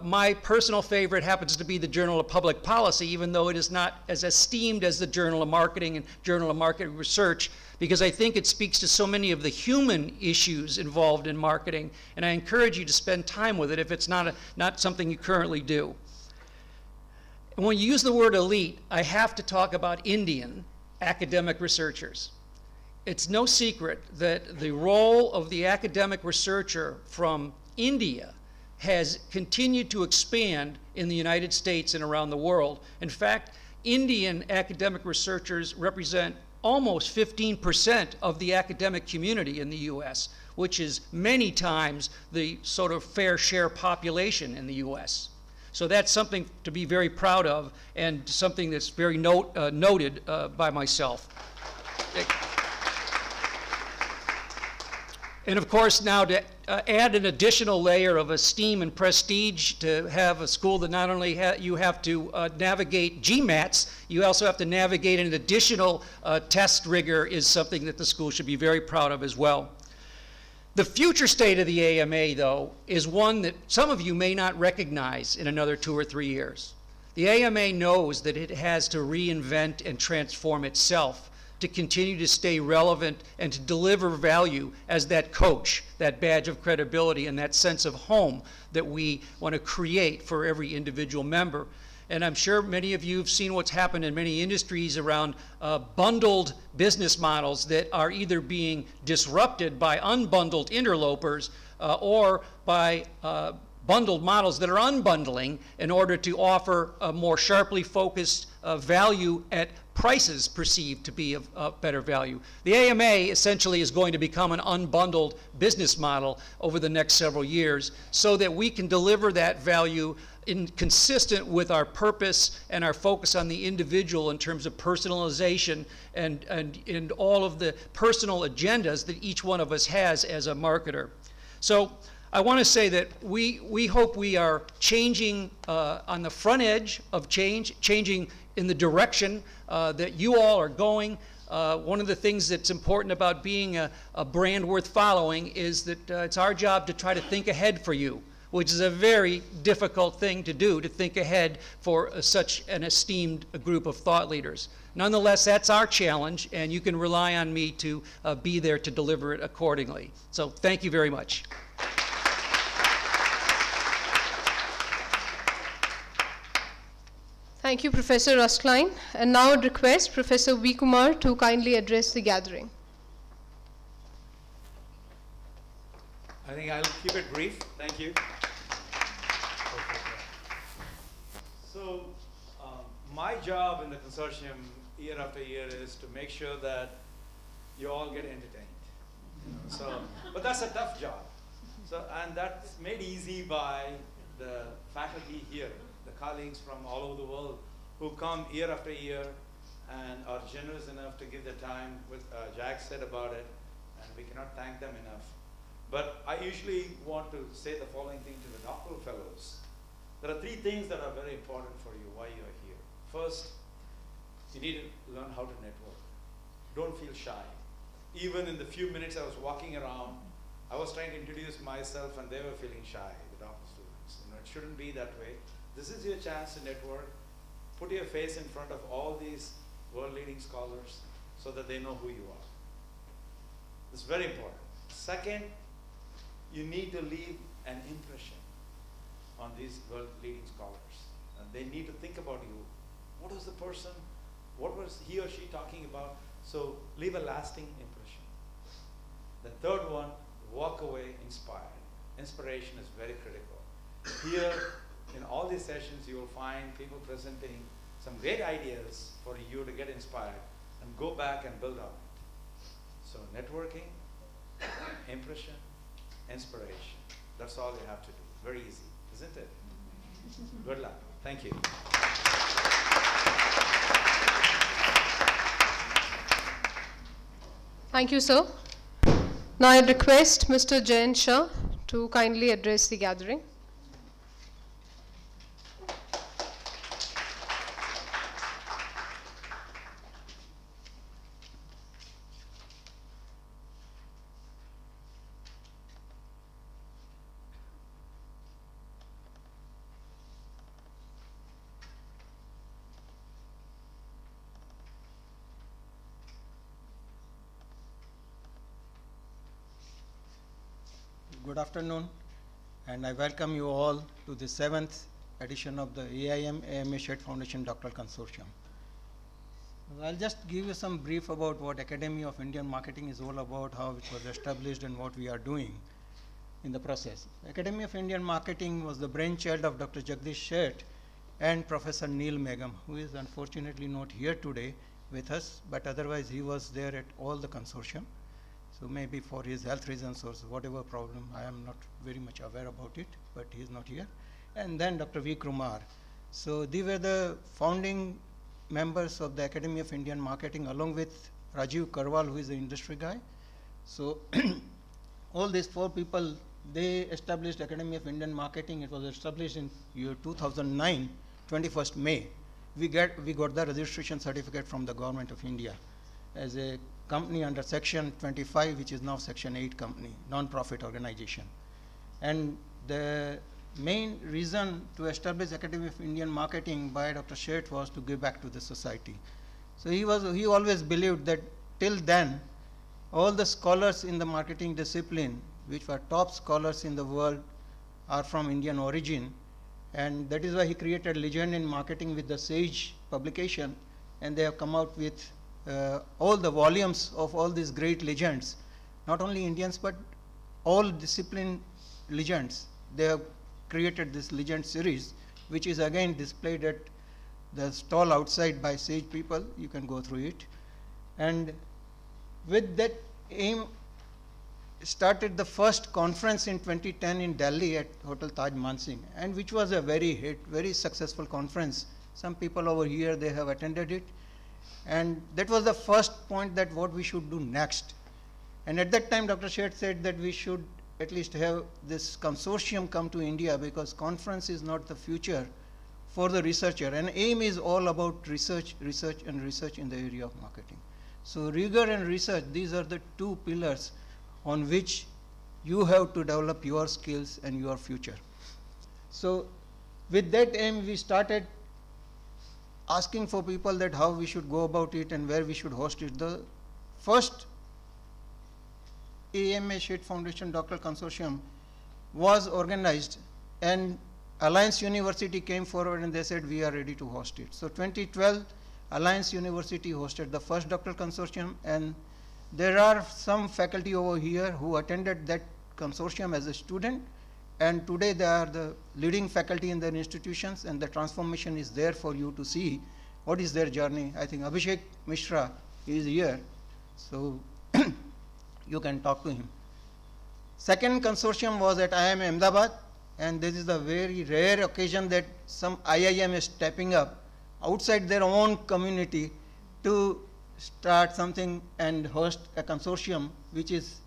My personal favorite happens to be the Journal of Public Policy, even though it is not as esteemed as the Journal of Marketing and Journal of Market Research, because I think it speaks to so many of the human issues involved in marketing, and I encourage you to spend time with it if it's not something you currently do. And when you use the word elite, I have to talk about Indian academic researchers. It's no secret that the role of the academic researcher from India has continued to expand in the United States and around the world. In fact, Indian academic researchers represent almost 15% of the academic community in the US, which is many times the sort of fair share population in the US. So that's something to be very proud of and something that's very noted by myself. And of course now to add an additional layer of esteem and prestige to have a school that not only you have to navigate GMATs, you also have to navigate an additional test rigor is something that the school should be very proud of as well. The future state of the AMA, though, is one that some of you may not recognize in another 2 or 3 years. The AMA knows that it has to reinvent and transform itself to continue to stay relevant and to deliver value as that coach, that badge of credibility, and that sense of home that we want to create for every individual member. And I'm sure many of you have seen what's happened in many industries around bundled business models that are either being disrupted by unbundled interlopers or by bundled models that are unbundling in order to offer a more sharply focused value at prices perceived to be of better value. The AMA essentially is going to become an unbundled business model over the next several years so that we can deliver that value consistent with our purpose and our focus on the individual in terms of personalization and all of the personal agendas that each one of us has as a marketer. So I want to say that we hope we are changing on the front edge of changing in the direction that you all are going. One of the things that's important about being a brand worth following is that it's our job to try to think ahead for you, which is a very difficult thing to do, to think ahead for such an esteemed group of thought leaders. Nonetheless, that's our challenge, and you can rely on me to be there to deliver it accordingly. So thank you very much. Thank you, Professor Ruscline. And now I'd request Professor V. Kumar to kindly address the gathering. I think I'll keep it brief. Thank you. So, my job in the consortium year after year is to make sure that you all get entertained. So, but that's a tough job. So, and that's made easy by the faculty here, the colleagues from all over the world who come year after year and are generous enough to give their time. What Jack said about it, and we cannot thank them enough. But I usually want to say the following thing to the doctoral fellows. There are three things that are very important for you while you're here. First, you need to learn how to network. Don't feel shy. Even in the few minutes I was walking around, I was trying to introduce myself and they were feeling shy, the doctoral students. It shouldn't be that way. This is your chance to network. Put your face in front of all these world-leading scholars so that they know who you are. It's very important. Second, you need to leave an impression on these world-leading scholars. And they need to think about you. What was the person? What was he or she talking about? So leave a lasting impression. The third one, walk away inspired. Inspiration is very critical. Here, in all these sessions, you will find people presenting some great ideas for you to get inspired and go back and build on it. So networking, impression, inspiration. That's all you have to do. Very easy, isn't it? Good luck. Thank you. Thank you, sir. Now I request Mr. Jain Shah to kindly address the gathering. Good afternoon, and I welcome you all to the 7th edition of the AIM AMA Shed Foundation Doctoral Consortium. I'll just give you some brief about what Academy of Indian Marketing is all about, how it was established and what we are doing in the process. Academy of Indian Marketing was the brainchild of Dr. Jagdish Sheth and Professor Neil Megam, who is unfortunately not here today with us, but otherwise he was there at all the consortium. So maybe for his health reasons or whatever problem, I am not very much aware about it, but he is not here. And then Dr. V. Kumar. So they were the founding members of the Academy of Indian Marketing along with Rajiv Karwal, who is the industry guy. So all these four people, they established Academy of Indian Marketing. It was established in year 2009, 21st May. We got the registration certificate from the government of India as a company under Section 25, which is now Section 8 company, non-profit organization. And the main reason to establish Academy of Indian Marketing by Dr. Sheth was to give back to the society. So he always believed that till then, all the scholars in the marketing discipline, which were top scholars in the world, are from Indian origin. And that is why he created Legend in Marketing with the Sage publication, and they have come out with all the volumes of all these great legends, not only Indians, but all discipline legends. They have created this legend series, which is again displayed at the stall outside by Sage people. You can go through it. And with that aim, started the first conference in 2010 in Delhi at Hotel Taj Mansingh, and which was a very successful conference. Some people over here, they have attended it. And that was the first point that what we should do next. And at that time, Dr. Sheth said that we should at least have this consortium come to India, because conference is not the future for the researcher. And AIM is all about research, research, and research in the area of marketing. So rigor and research, these are the two pillars on which you have to develop your skills and your future. So with that aim, we started asking for people that how we should go about it and where we should host it. The first AMA Shed Foundation Doctoral Consortium was organized, and Alliance University came forward and they said we are ready to host it. So 2012, Alliance University hosted the first doctoral consortium, and there are some faculty over here who attended that consortium as a student, and today they are the leading faculty in their institutions, and the transformation is there for you to see what is their journey. I think Abhishek Mishra is here, so you can talk to him. Second consortium was at IIM Ahmedabad, and this is a very rare occasion that some IIM is stepping up outside their own community to start something and host a consortium which is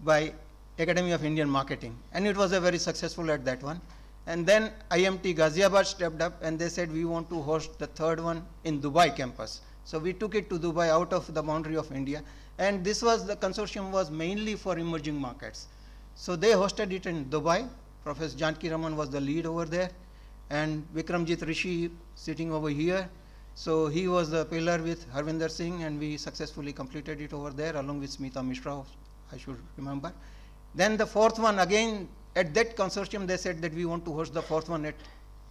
by Academy of Indian Marketing, and it was a very successful at that one. And then IMT Ghaziabad stepped up and they said we want to host the third one in Dubai campus. So we took it to Dubai out of the boundary of India, and this was the consortium was mainly for emerging markets. So they hosted it in Dubai. Professor Janki Raman was the lead over there, and Vikramjit Rishi sitting over here. So he was the pillar with Harvinder Singh, and we successfully completed it over there along with Smita Mishra, I should remember. Then the fourth one, again at that consortium they said that we want to host the fourth one at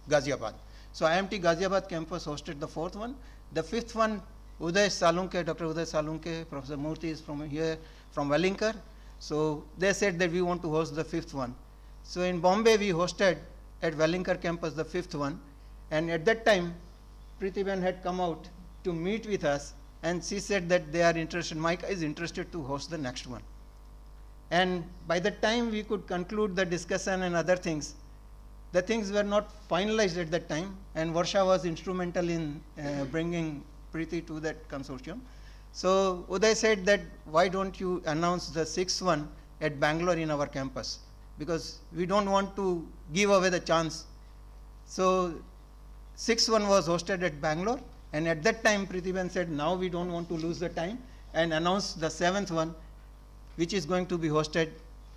Ghaziabad. So IMT Ghaziabad campus hosted the fourth one. The fifth one, Uday Salunke, Dr. Uday Salunke, Professor Murthy is from here, from Wellinkar. So they said that we want to host the fifth one. So in Bombay we hosted at Wellinkar campus the fifth one, and at that time Pritiben had come out to meet with us, and she said that they are interested, Mike is interested to host the next one. And by the time we could conclude the discussion and other things, the things were not finalized at that time, and Varsha was instrumental in bringing Preeti to that consortium. So Uday said that why don't you announce the sixth one at Bangalore in our campus, because we don't want to give away the chance. So sixth one was hosted at Bangalore, and at that time Pritiben said now we don't want to lose the time and announced the seventh one, which is going to be hosted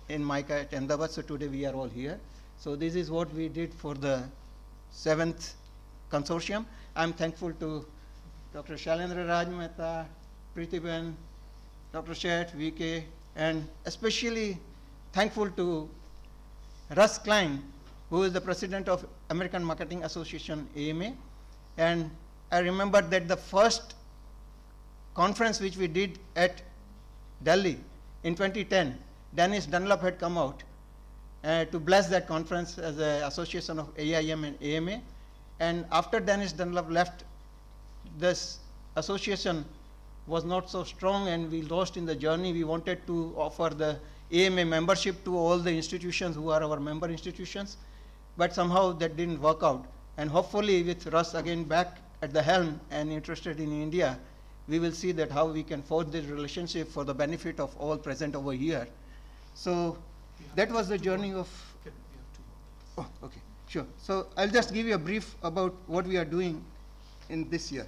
in MICA at Ahmedabad. So today we are all here. So this is what we did for the seventh consortium. I'm thankful to Dr. Shailendra Raj Mehta, Pritiben, Dr. Shet, VK, and especially thankful to Russ Klein, who is the president of American Marketing Association, AMA. And I remember that the first conference which we did at Delhi in 2010, Dennis Dunlop had come out to bless that conference as an association of AIM and AMA. And after Dennis Dunlop left, this association was not so strong, and we lost in the journey. We wanted to offer the AMA membership to all the institutions who are our member institutions, but somehow that didn't work out. And hopefully with Russ again back at the helm and interested in India, we will see that how we can forge this relationship for the benefit of all present over here. So that was the journey of, oh, okay, sure. So I'll just give you a brief about what we are doing in this year.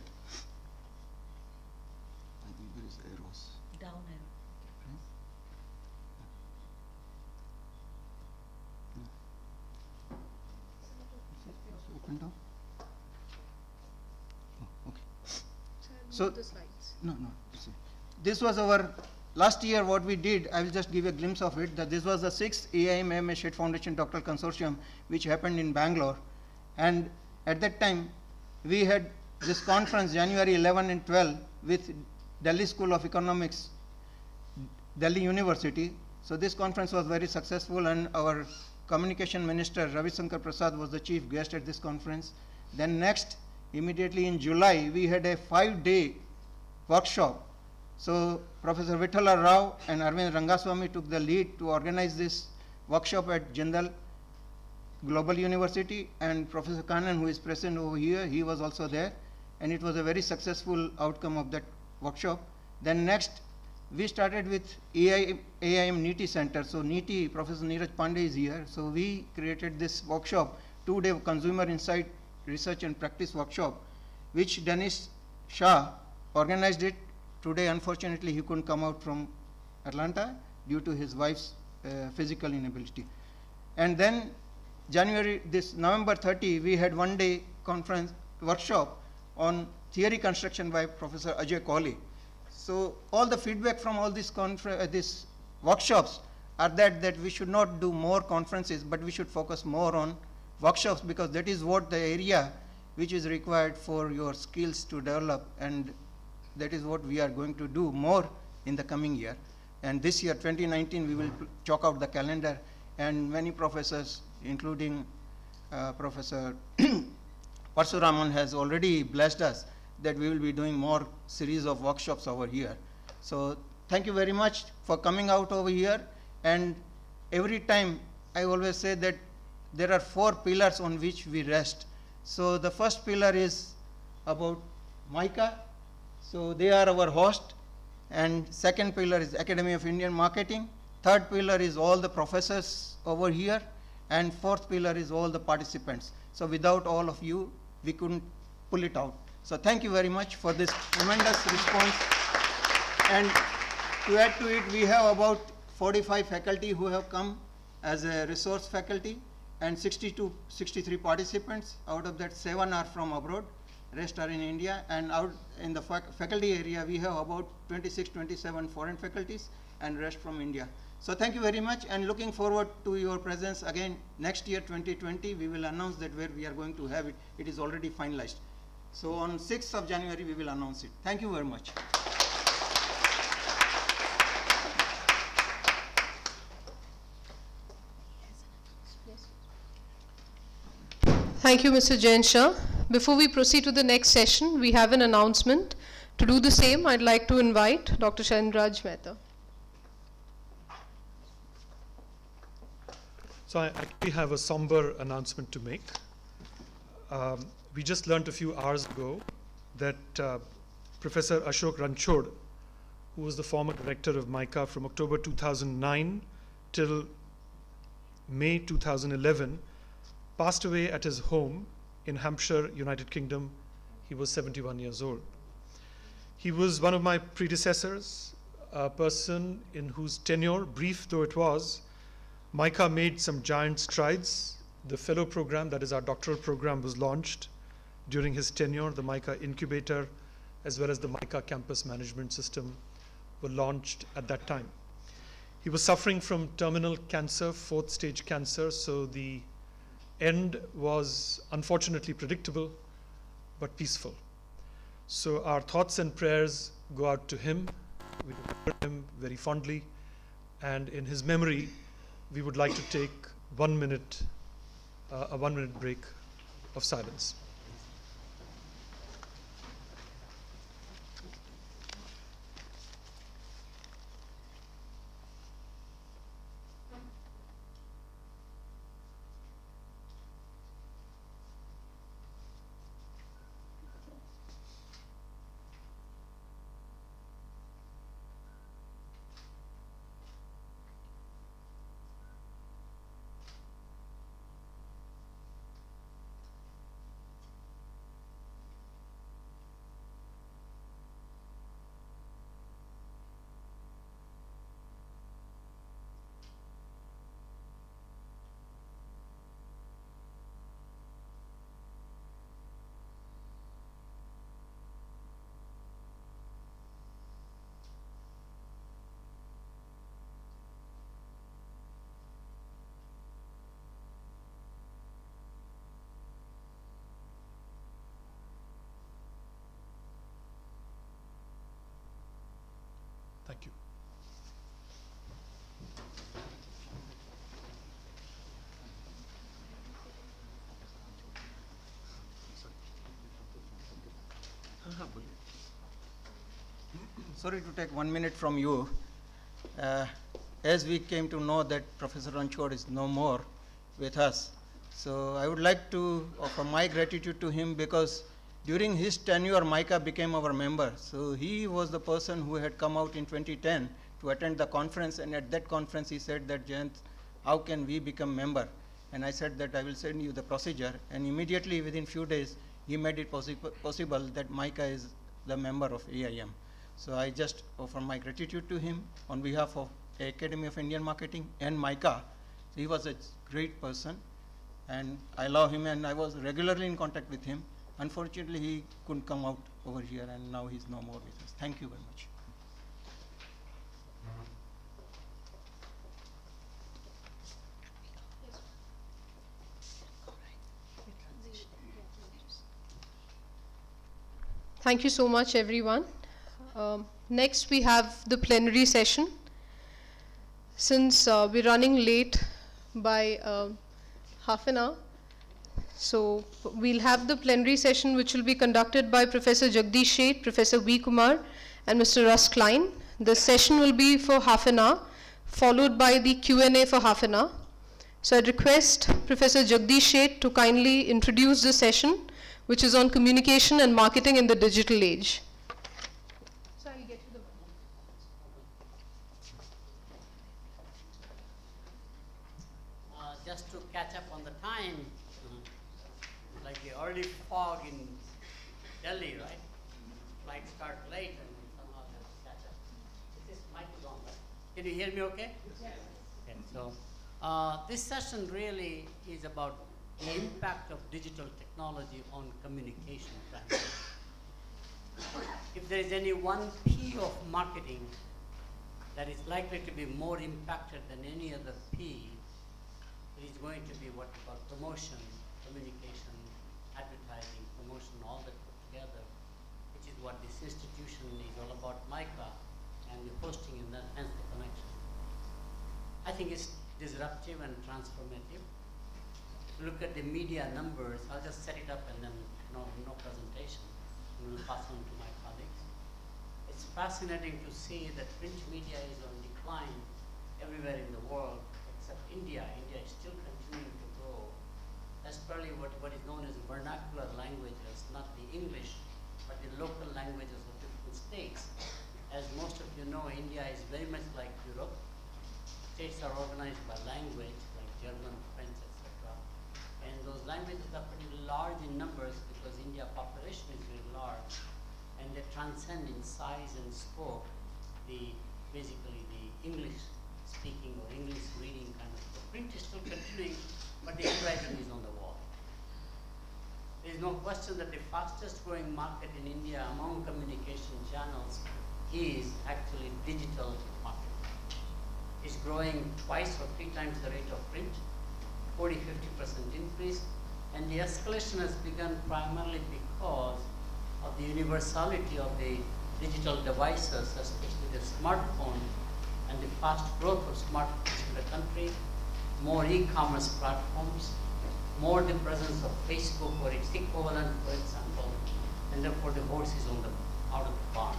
I think there is arrows. Down arrow. Open down. Oh, okay. So no. This was our last year. What we did, I will just give a glimpse of it. That this was the 6th AIM State Foundation Doctoral Consortium, which happened in Bangalore, and at that time we had this conference January 11 and 12 with Delhi School of Economics, Delhi University. So this conference was very successful, and our communication minister Ravi Shankar Prasad was the chief guest at this conference. Then next, immediately in July, we had a 5-day workshop. So Professor Vithala Rao and Arvind Rangaswamy took the lead to organize this workshop at Jindal Global University, and Professor Kannan, who is present over here, he was also there, and it was a very successful outcome of that workshop. Then next, we started with AIM NITI Center. So NITI, Professor Neeraj Pandey is here. So we created this workshop, 2-day consumer insight research and practice workshop, which Dennis Shah organized it. Today, unfortunately, he couldn't come out from Atlanta due to his wife's physical inability. And then November 30, we had 1-day conference workshop on theory construction by Professor Ajay Kohli. So all the feedback from all these workshops are that we should not do more conferences, but we should focus more on workshops, because that is what the area which is required for your skills to develop, and that is what we are going to do more in the coming year. And this year, 2019, we will chalk out the calendar, and many professors, including Professor Parshuraman, has already blessed us that we will be doing more series of workshops over here. So thank you very much for coming out over here. And every time I always say that there are 4 pillars on which we rest. So the first pillar is about MICA. So they are our host. And second pillar is Academy of Indian Marketing. Third pillar is all the professors over here. And fourth pillar is all the participants. So without all of you, we couldn't pull it out. So thank you very much for this tremendous response. And to add to it, we have about 45 faculty who have come as a resource faculty, and 63 participants. Out of that, 7 are from abroad, rest are in India. And out in the faculty area, we have about 26, 27 foreign faculties, and rest from India. So thank you very much, and looking forward to your presence again next year, 2020. We will announce that where we are going to have it. It is already finalized. So on 6th of January, we will announce it. Thank you very much. Thank you, Mr. Jain Shah. Before we proceed to the next session, we have an announcement. To do the same, I'd like to invite Dr. Shainraj Mehta. So I actually have a somber announcement to make. We just learned a few hours ago that Professor Ashok Ranchod, who was the former director of MICA from October 2009 till May 2011, passed away at his home in Hampshire, United Kingdom. He was 71 years old. He was one of my predecessors, a person in whose tenure, brief though it was, MICA made some giant strides. The fellow program, that is our doctoral program, was launched during his tenure. The MICA incubator as well as the MICA campus management system were launched at that time. He was suffering from terminal cancer, 4th stage cancer, so the end was unfortunately predictable but peaceful. So our thoughts and prayers go out to him. We remember him very fondly, and in his memory we would like to take a 1 minute break of silence. Thank you. Sorry to take 1 minute from you. As we came to know that Professor Ranchod is no more with us, so I would like to offer my gratitude to him, because during his tenure, MICA became our member. So he was the person who had come out in 2010 to attend the conference, and at that conference he said that, Jayant, how can we become member? And I said that I will send you the procedure, and immediately within few days he made it possible that MICA is the member of AIM. So I just offer my gratitude to him on behalf of Academy of Indian Marketing and MICA. He was a great person, and I love him, and I was regularly in contact with him. Unfortunately, he couldn't come out over here, and now he's no more with us. Thank you very much. Thank you so much, everyone. Next, we have the plenary session. since we're running late by half an hour. So we'll have the plenary session, which will be conducted by Professor Jagdish Sheth, Professor V. Kumar, and Mr. Russ Klein. The session will be for half an hour, followed by the Q&A for half an hour. So I'd request Professor Jagdish Sheth to kindly introduce the session, which is on communication and marketing in the digital age. So I'll get you the just to catch up on the time, like the early fog in Delhi, right? Flights start late and somehow they have to catch up. This mic is on, right? Can you hear me okay? Yes. Okay, so this session really is about the impact of digital technology on communication. If there is any one P of marketing that is likely to be more impacted than any other P, it is going to be what we call promotion, communication, advertising, promotion, all that put together, which is what this institution is all about, MICA, and the hosting and that, hence the connection. I think it's disruptive and transformative. Look at the media numbers. I'll just set it up and then no presentation. And we'll pass on to my colleagues. It's fascinating to see that print media is on decline everywhere in the world except India. India is still continuing to grow. That's probably what is known as vernacular languages, not the English, but the local languages of different states. As most of you know, India is very much like Europe. States are organized by language, like German, French, etc. And those languages are pretty large in numbers because India's population is very large, and they transcend in size and scope basically the English speaking or English reading kind of. The print is still continuing, but the handwriting is on the wall. There is no question that the fastest growing market in India among communication channels is actually digital marketing. It's growing twice or 3 times the rate of print, 40–50% increase, and the escalation has begun primarily because of the universality of the digital devices, especially the smartphone, and the fast growth of smartphones in the country, more e-commerce platforms, more the presence of Facebook or its equivalent, for example, and therefore the horse is out of the barn,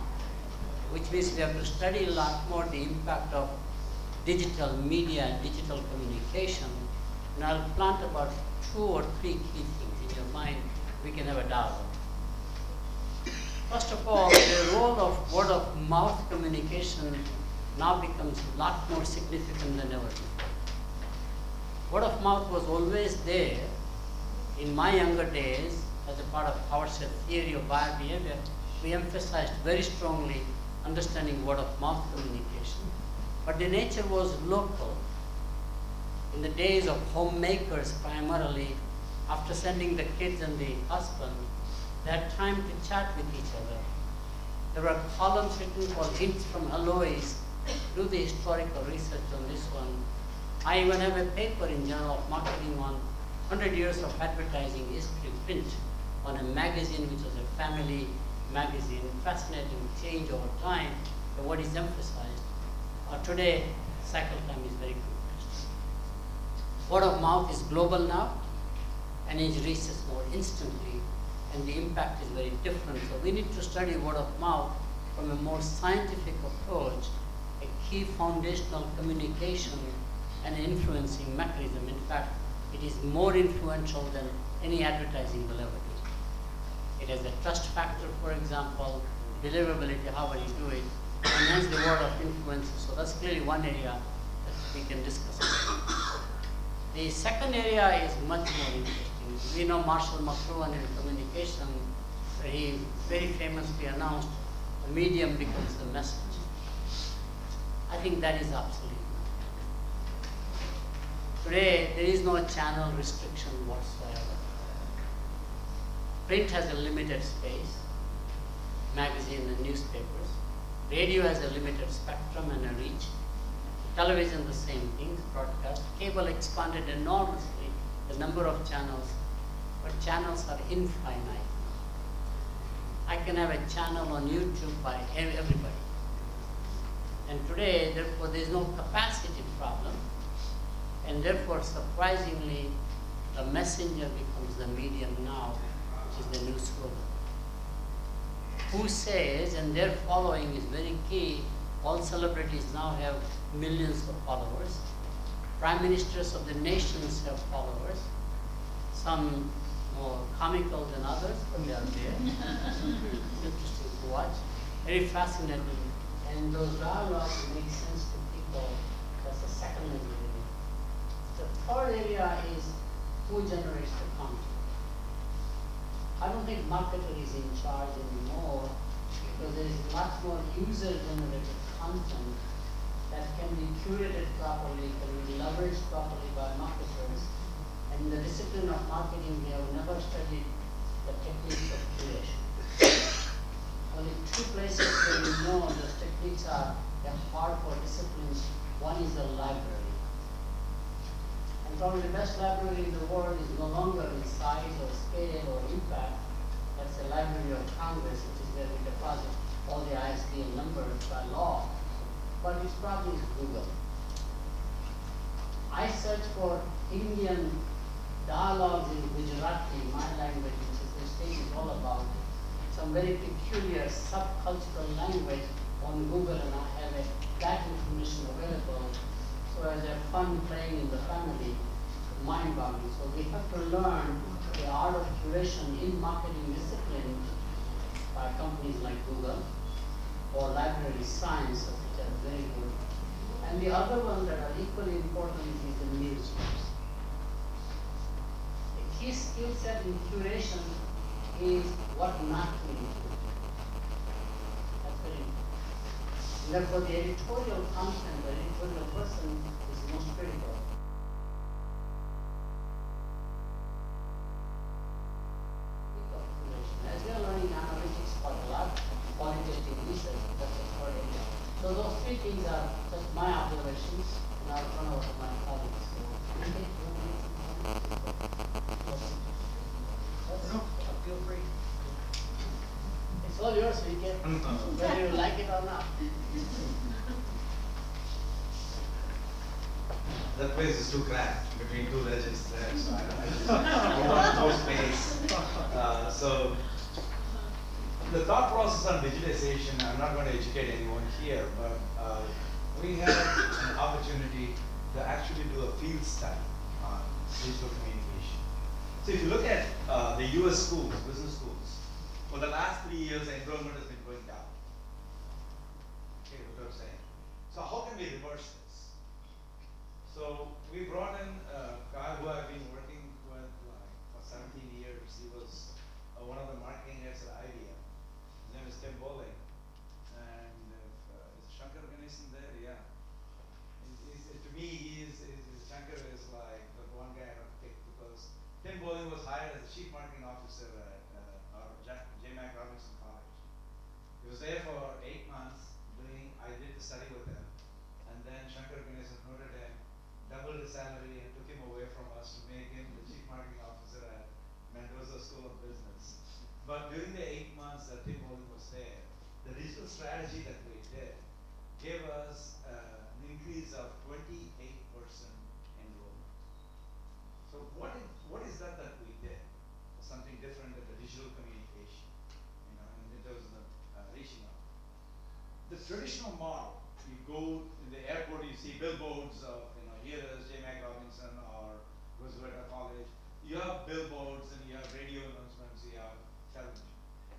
which means we have to study a lot more the impact of digital media and digital communication, and I'll plant about 2 or 3 key things in your mind. We can have a dialogue. First of all, the role of word-of-mouth communication now becomes a lot more significant than ever before. Word-of-mouth was always there. In my younger days, as a part of Howard's theory of buyer behavior, we emphasized very strongly understanding word-of-mouth communication. But the nature was local. In the days of homemakers primarily, after sending the kids and the husband, they had time to chat with each other. There were columns written called Hints from Alois. Do the historical research on this one. I even have a paper in Journal of Marketing on 100 years of advertising history print on a magazine which was a family magazine. Fascinating change over time, but what is emphasized. Today, cycle time is very compressed. Word of mouth is global now, and it reaches more instantly, and the impact is very different. So we need to study word of mouth from a more scientific approach, a key foundational communication and influencing mechanism. In fact, it is more influential than any advertising will ever do. It has a trust factor, for example, deliverability, however you do it, and hence the word of influence. So that's clearly one area that we can discuss. The second area is much more interesting. We know Marshall McLuhan in communication, he very famously announced, the medium becomes the message. I think that is obsolete. Today, there is no channel restriction whatsoever. Print has a limited space, magazine and newspapers. Radio has a limited spectrum and a reach. Television, the same thing, broadcast. Cable expanded enormously, the number of channels, but channels are infinite. I can have a channel on YouTube by everybody. And today, therefore, there is no capacity problem, and therefore, surprisingly, the messenger becomes the medium now, which is the new slogan. Who says, and their following is very key, all celebrities now have millions of followers. Prime ministers of the nations have followers, some more comical than others, but they are there. Interesting to watch, very fascinating. And those dialogues make sense to people. That's the second area. The third area is who generates the content. I don't think marketer is in charge anymore because there is much more user-generated content that can be curated properly, can be leveraged properly by marketers. And in the discipline of marketing, we have never studied the techniques of curation. Only two places where we know those techniques are hard for disciplines. One is the library. And probably the best library in the world is no longer in size or scale or impact. That's the Library of Congress, which is where we deposit all the ISBN numbers by law. But it's probably Google. I search for Indian dialogues in Gujarati, my language, which is this stage is all about, some very peculiar subcultural language on Google, and I have that information available. So as a fun playing in the family, mind-boggling. So we have to learn the art of curation in marketing discipline by companies like Google or library science, which are very good. And the other one that are equally important is the newsrooms. The key skill set in curation is what not to include. That's very important. And therefore, the editorial content, the editorial person is most critical. As we are learning analytics quite a lot, qualitative research, that's a third area. So those three things are just my observations, and I'll turn over to my colleagues. Feel free. It's all yours, Vijay. Whether you like it or not. That place is too cramped between two legends there, so I want more space. So the thought process on digitization, I'm not going to educate anyone here, but we had an opportunity to actually do a field study on digital communication. So if you look at the US schools, business schools, for the last 3 years, the enrollment has been going down. Okay, what I'm saying. So how can we reverse this? So we brought in a guy who I've been working with for 17 years. He was one of the marketing heads at IBM. His name is Tim Bowling. And is Shankar Ganesan there? Yeah. To me, Shankar is like the one guy I have to pick because Tim Bowling was hired as the chief marketing officer at JMac Robinson College. He was there for 8 months I did the study with him. And then Shankar Ganesan noted him, doubled his salary and took him away from us to make him the chief marketing officer at Mendoza School of Business. But during the 8 months that Tim Bowling was there, the digital strategy that we did gave us an increase of 28% enrollment. So what is that we did? Something different than the digital communication, in terms of reaching out. The traditional model, you go in the airport, you see billboards of, here is JMac Robinson or Roosevelt College. You have billboards and you have radio announcements, you have television.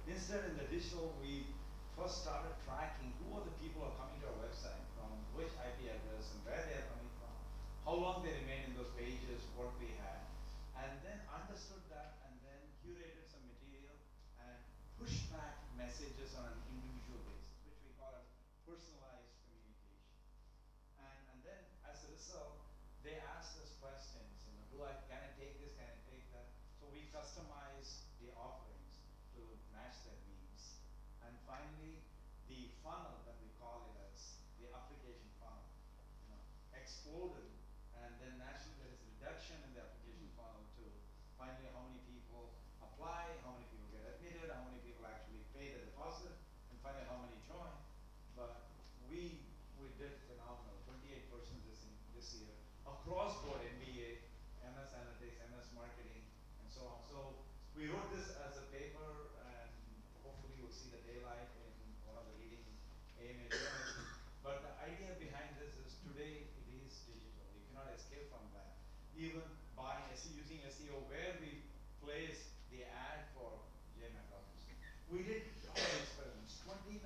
Instead, in the digital, we first started tracking who are the people who are coming to our website, from which IP address and where they are coming from, how long they remain in those pages, what we had, and then understood that and then curated some material and pushed back messages on an individual basis, which we call as personalized communication. And then as a result, they asked us questions, can I take this, can I take that? So we customize the offerings to match their needs. And finally, the funnel that we call it as the application funnel, exploded. And then naturally there is a reduction in the application funnel to finally how many people apply, how many people get admitted, how many people actually pay the deposit, and finally how many join. But we this year, across board MBA, MS Analytics, MS Marketing, and so on. So we wrote this as a paper, and hopefully we'll see the daylight in one of the leading AMA journals. But the idea behind this is today it is digital. You cannot escape from that. Even buying SEO, using SEO, where we place the ad for JMAC office. We did all experiments, 29,000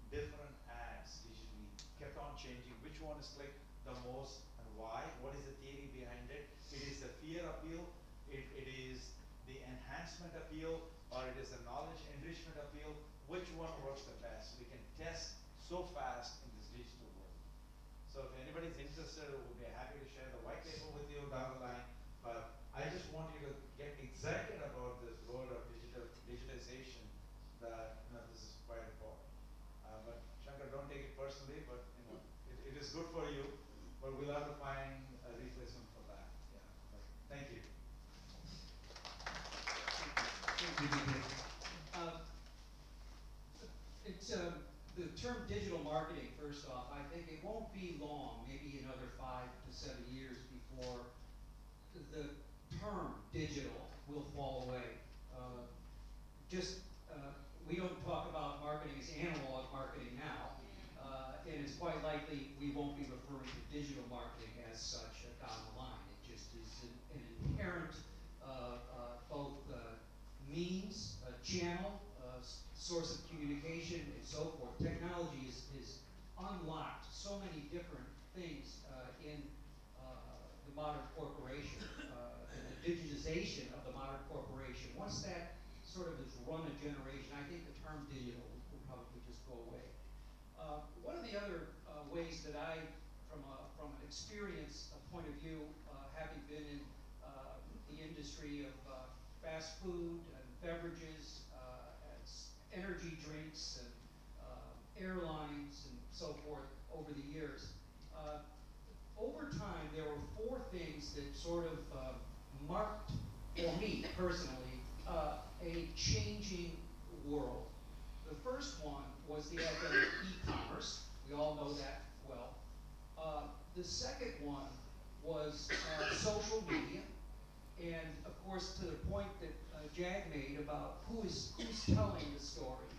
different ads digitally, kept on changing. Which one is clicked the most and why? What is the theory behind it? It is the fear appeal, it is the enhancement appeal, or it is the knowledge enrichment appeal. Which one works the best? We can test so fast in this digital world. So if anybody's interested, we'll be happy to share the white paper with you down the line. But I just want you to get excited about this world of digitalization, that this is quite important. But Shankar, don't take it personally, but it is good for you, but we'll have to find a replacement for that. Yeah. But thank you. It's the term digital marketing, first off, I think it won't be long, maybe another 5 to 7 years before the term digital will fall away. We don't talk about marketing as analog marketing now, and it's quite likely we won't be referring to digital marketing as such down the line. It just is an inherent both means, channel, source of communication, and so forth. Technology is unlocked so many different things in the modern corporation, and the digitization of the modern corporation. Once that sort of has run a generation, I think the term digital will probably just go away. One of the other ways that I, from an experience point of view, having been in the industry of fast food and beverages, and energy drinks and airlines and so forth over the years, over time there were 4 things that sort of marked, for me personally, a changing world. The first one was the advent of e-commerce. We all know that well. The second one was social media. And of course, to the point that Jag made about who's telling the story,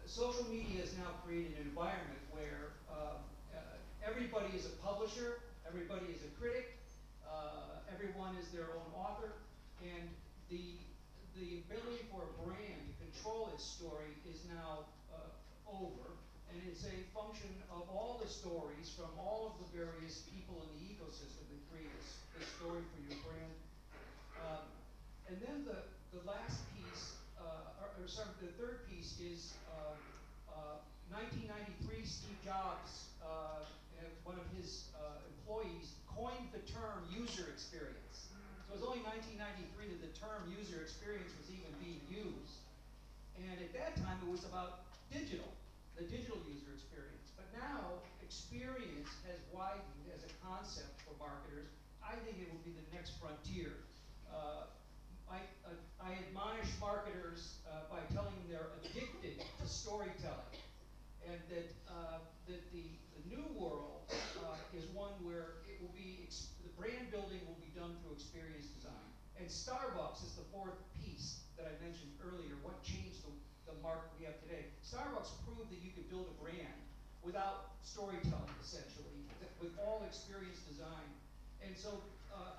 social media has now created an environment where everybody is a publisher, everybody is a critic, everyone is their own author, and the ability for a brand to control its story is now over, and it's a function of all the stories from all of the various people in the ecosystem that create a story for your brand. And then the last piece, the third piece is 1993, Steve Jobs, one of his employees, coined the term user experience. So it was only 1993 that the term user experience was even being used. And at that time, it was about digital, the digital user experience. But now, experience has widened as a concept for marketers. I think it will be the next frontier. I admonish marketers by telling them they're addicted to storytelling, and that the new world is one where it will be, the brand building will be done through experience design. And Starbucks is the 4th piece that I mentioned earlier. What changed the market we have today? Starbucks proved that you could build a brand without storytelling, essentially, with all experience design. And so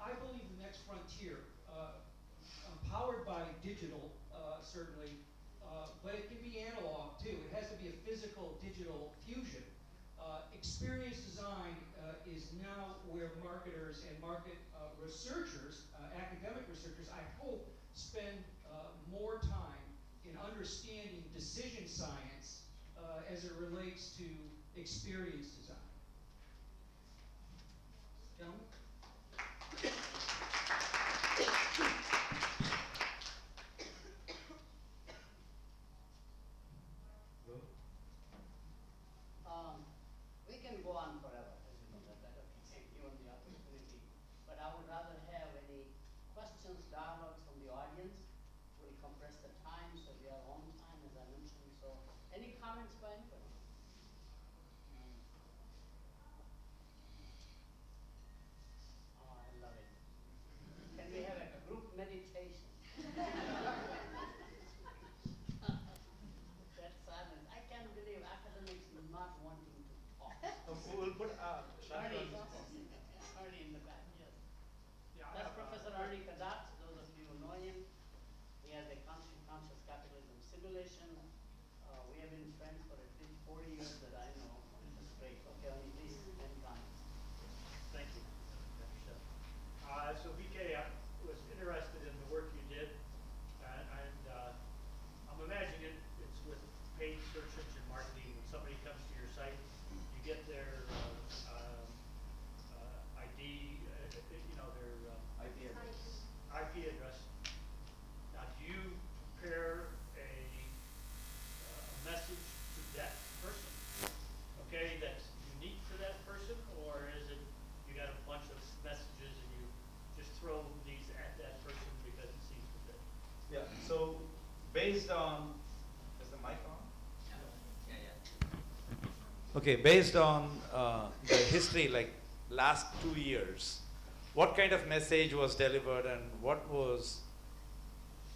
I believe the next frontier, powered by digital, certainly, but it can be analog too. It has to be a physical digital fusion. Experience design is now where marketers and market researchers, academic researchers, I hope, spend more time in understanding decision science as it relates to experience design. Gentlemen? We can go on forever, as you know, given the opportunity. But I would rather have any questions, dialogues from the audience. We'll compress the time so we are on time, as I mentioned. So, any comments by anybody? We'll put Ernie in the back, yes. That's Professor Ernie Kadat, those of you who know him. He has a conscious capitalism simulation. We have been friends for at least 40 years that I know, which is great. Okay, Ernie, please, any comments? Thank you. Sure. So BK, I was interested in the work you did, and I'm imagining it's with paid search engine marketing. When somebody comes to your site, you get their ID, their IP address. IP address. Now, do you pair a message to that person, okay, that's unique to that person, or is it you got a bunch of messages and you just throw these at that person because it seems to fit? Yeah, so based on, is the mic on? Okay, based on the history, like last 2 years, what kind of message was delivered and what was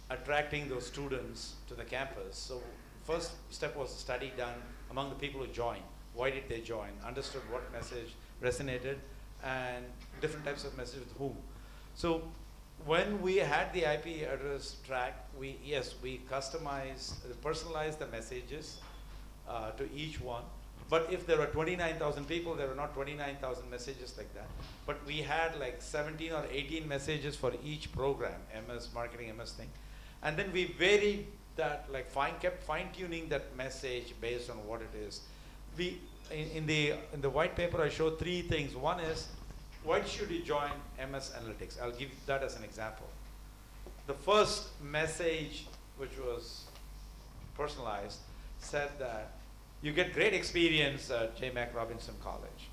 attracting those students to the campus? So first step was a study done among the people who joined. Why did they join? Understood what message resonated and different types of messages with whom. So when we had the IP address track, we customized, personalized the messages to each one. But if there were 29,000 people, there were not 29,000 messages like that. But we had like 17 or 18 messages for each program, MS marketing, MS thing. And then we varied that, like kept fine-tuning that message based on what it is. We, in the white paper, I showed 3 things. One is, why should you join MS Analytics? I'll give that as an example. The first message, which was personalized, said that you get great experience at J. Mac Robinson College.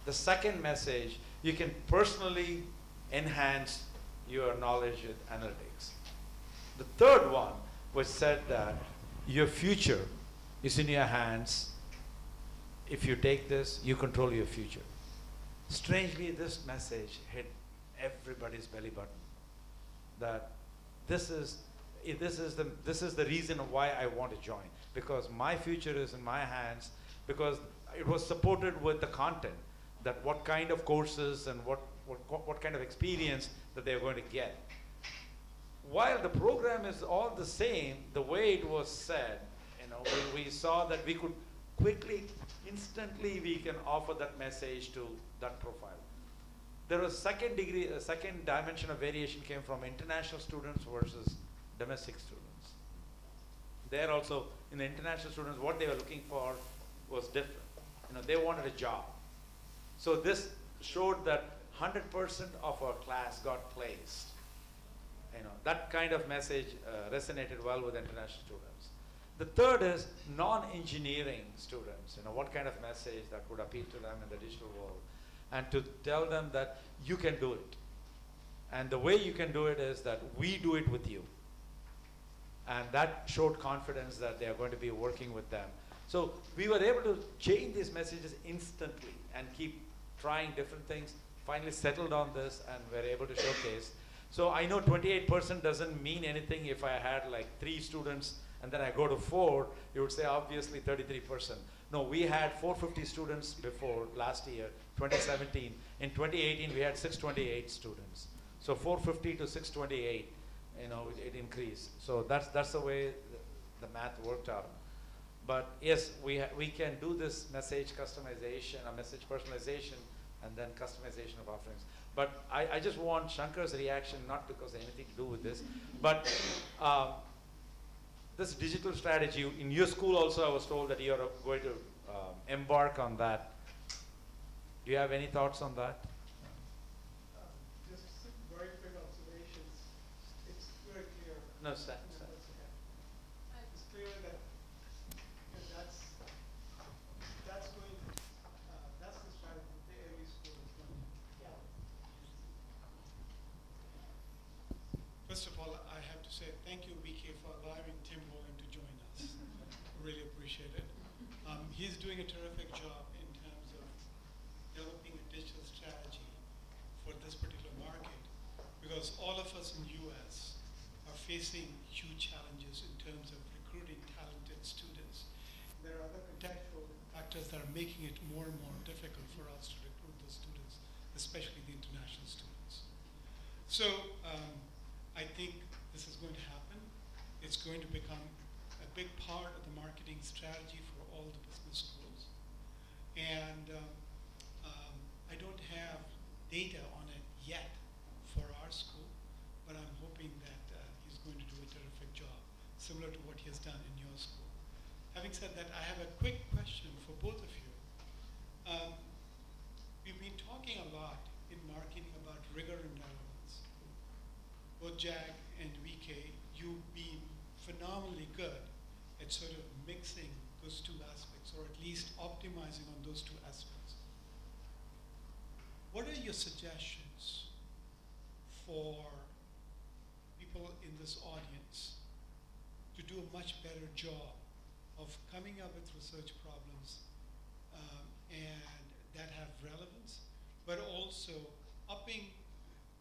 The second message, you can personally enhance your knowledge with analytics. The third one was said that your future is in your hands. If you take this, you control your future. Strangely, this message hit everybody's belly button. That this is the reason why I want to join, because my future is in my hands, because it was supported with the content, that what kind of courses and what kind of experience that they're going to get. While the program is all the same, the way it was said, we saw that we could quickly, instantly, we can offer that message to that profile. There was second dimension of variation came from international students versus domestic students. There also, in the international students, what they were looking for was different. They wanted a job. So this showed that 100% of our class got placed. That kind of message resonated well with international students. The third is non-engineering students. What kind of message that would appeal to them in the digital world, and to tell them that you can do it. And the way you can do it is that we do it with you. And that showed confidence that they are going to be working with them. So we were able to change these messages instantly and keep trying different things, finally settled on this, and were able to showcase. So I know 28% doesn't mean anything. If I had like 3 students and then I go to 4, you would say obviously 33%. No, we had 450 students before last year, 2017. In 2018, we had 628 students. So 450 to 628, it increased. So that's the way the math worked out. But yes, we can do this message customization, a message personalization, and then customization of offerings. But I just want Shankar's reaction, not because anything to do with this, but this digital strategy, in your school also I was told that you are going to embark on that. Do you have any thoughts on that? Just very quick observations. It's very clear. No, sir. It's clear that that's going. That's the strategy that every school is going to follow. First of all, I have to say thank you, BK, for allowing Tim Bowen to join us. Really appreciate it. He's doing a terrific job in terms of developing a digital strategy for this particular market, because all of us in US are facing huge challenges in terms of recruiting talented students. There are other contextual factors factors that are making it more and more difficult for us to recruit those students, especially the international students. So I think this is going to happen. It's going to become a big part of the marketing strategy for all the business schools. And I don't have data on it yet for our school, but I'm hoping that he's going to do a terrific job, similar to what he has done in your school. Having said that, I have a quick question for both of you. We've been talking a lot in marketing about rigor and relevance. Both Jag and VK, you've been phenomenally good at sort of mixing those two aspects, or at least optimizing on those two aspects. What are your suggestions for people in this audience to do a much better job of coming up with research problems and that have relevance, but also upping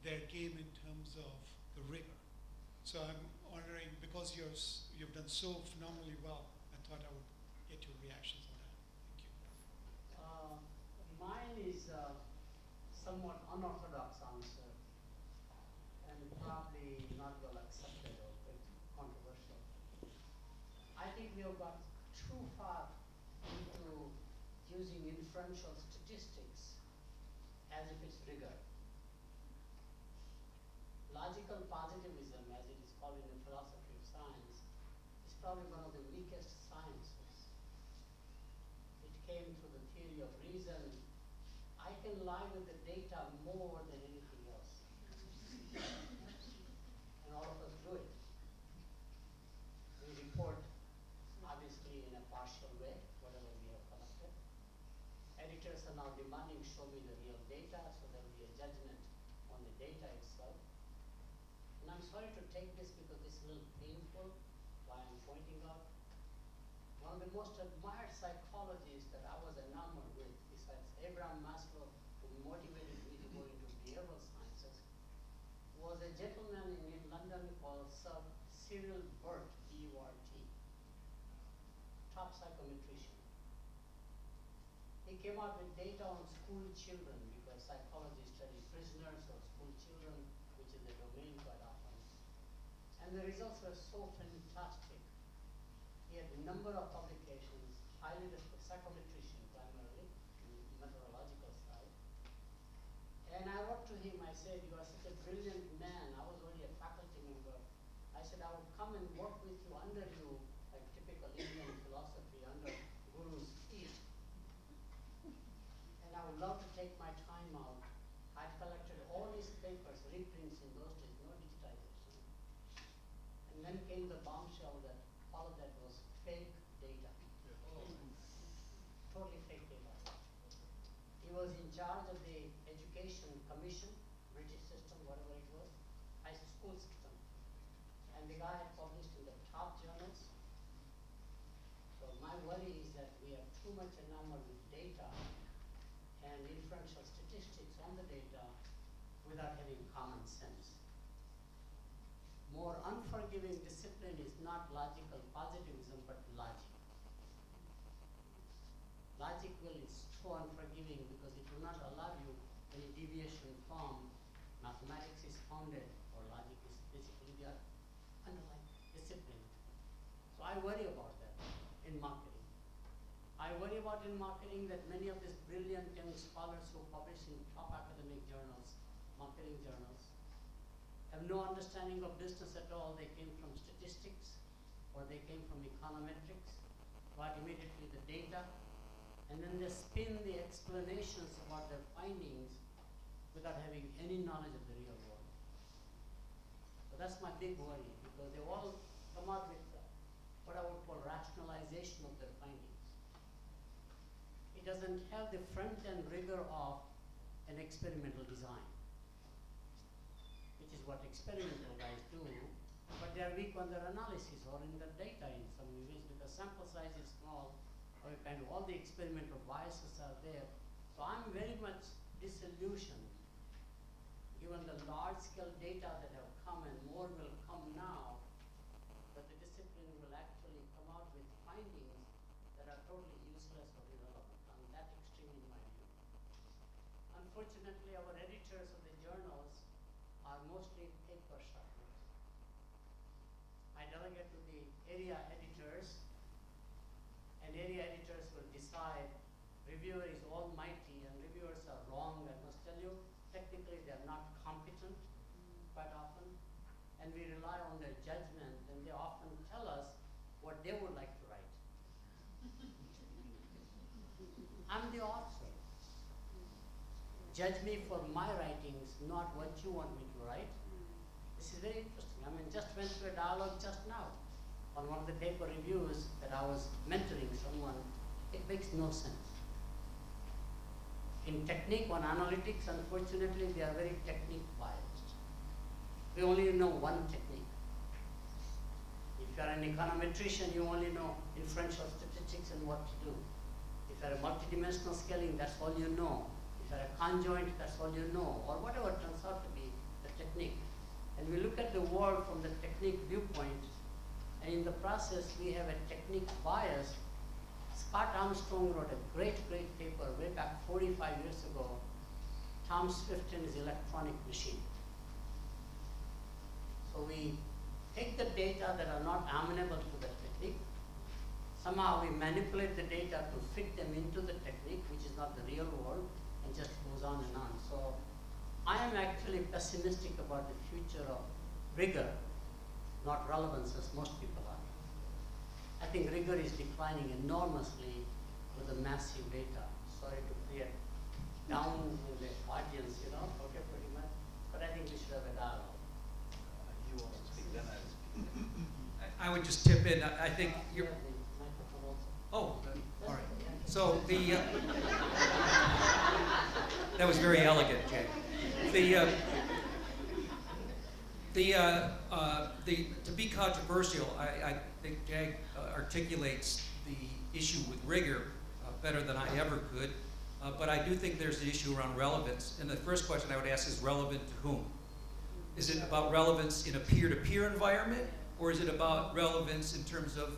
their game in terms of the rigor? So I'm wondering, because you've done so phenomenally well, I thought I would get your reactions on that. Thank you. Mine is a somewhat unorthodox answer, and probably not well accepted or bit controversial. I think we have got too far into using inferential statistics as if it's rigor. Logical positivism, as it is called in the philosophy of science, is probably one of the weakest sciences. It came through the theory of reason. I can lie with the data more than anything else. And all of us do it. We report, obviously, in a partial way, whatever we have collected. Editors are now demanding, show me the real data, so there will be a judgment on the data itself. And I'm sorry to take this because it's a little painful, why I'm pointing out. One of the most admired psychologists that I was enamored with, besides Abraham Maslow, who motivated me to go into behavioral sciences, was a gentleman in London called Sir Cyril Burt, B-U-R-T, top psychometrician. He came out with data on school children, because psychology studies prisoners or school children, which is the domain quite often. And the results were so fantastic. He had a number of publications, highly respected psychometrician primarily, in the methodological side. And I wrote to him, I said, you are such a brilliant man. I was already a faculty member. I said, I would come and work with you, under you, like typical Indian philosophy, under Guru's feet. And I would love to take my time out. I collected all his papers, reprints in those days, no digitization. And then came the bombshell that all of that was fake data. Totally fake data. He was in charge of the Education Commission, British system, whatever it was, high school system. And the guy had published in the top journals. So my worry is that we are too much enamored with data and inferential statistics on the data without having common sense. More unforgiving discipline is not logical positivism, but logic. Logic is so unforgiving because it will not allow you any deviation from mathematics is founded, or logic is basically the underlying discipline. So I worry about that in marketing. I worry about in marketing that many of these brilliant young scholars who publish in top academic journals, marketing journals, have no understanding of business at all. They came from statistics, or they came from econometrics, got immediately the data, and then they spin the explanations about their findings without having any knowledge of the real world. So that's my big worry, because they all come out with what I would call rationalization of their findings. It doesn't have the front-end rigor of an experimental design, which is what experimental guys do, but they are weak on their analysis or in their data in some ways, because sample size is small, or kind of all the experimental biases are there. So I'm very much disillusioned, given the large-scale data that have come and more will come now, that the discipline will actually come out with findings that are totally useless or irrelevant. interesting in my view. Unfortunately, our editors of the journals are mostly paper shufflers. I delegate to the area editors, and area editors will decide. Reviewer is almighty, and reviewers are wrong. I must tell you, technically they are not competent quite often, and we rely on their judgment, and they often tell us what they would like to write. I'm the author. Judge me for my writings, not what you want me to write. This is very interesting. I mean, just went through a dialogue just now on one of the paper reviews that I was mentoring someone. It makes no sense. In technique, on analytics, unfortunately, they are very technique biased. We only know one technique. If you are an econometrician, you only know inferential statistics and what to do. If you are a multidimensional scaling, that's all you know. If you are a conjoint, that's all you know, or whatever turns out to be the technique. And we look at the world from the technique viewpoint, and in the process, we have a technique bias. Scott Armstrong wrote a great paper way back 45 years ago, Tom Swift and his electronic machine. So we take the data that are not amenable to the technique, somehow we manipulate the data to fit them into the technique, which is not the real world, and just goes on and on. So I am actually pessimistic about the future of rigor, not relevance as most people are. I think rigor is declining enormously with the massive data. Sorry to create down in the audience, you know, okay, pretty much. But I think we should have a dialogue. You want to speak, then I'll speak. I would just tip in. I think you're. Oh, all right. So the that was very elegant, Jay. To be controversial, I think Jag articulates the issue with rigor better than I ever could. But I do think there's an issue around relevance. And the first question I would ask is relevant to whom? Is it about relevance in a peer-to-peer environment, or is it about relevance in terms of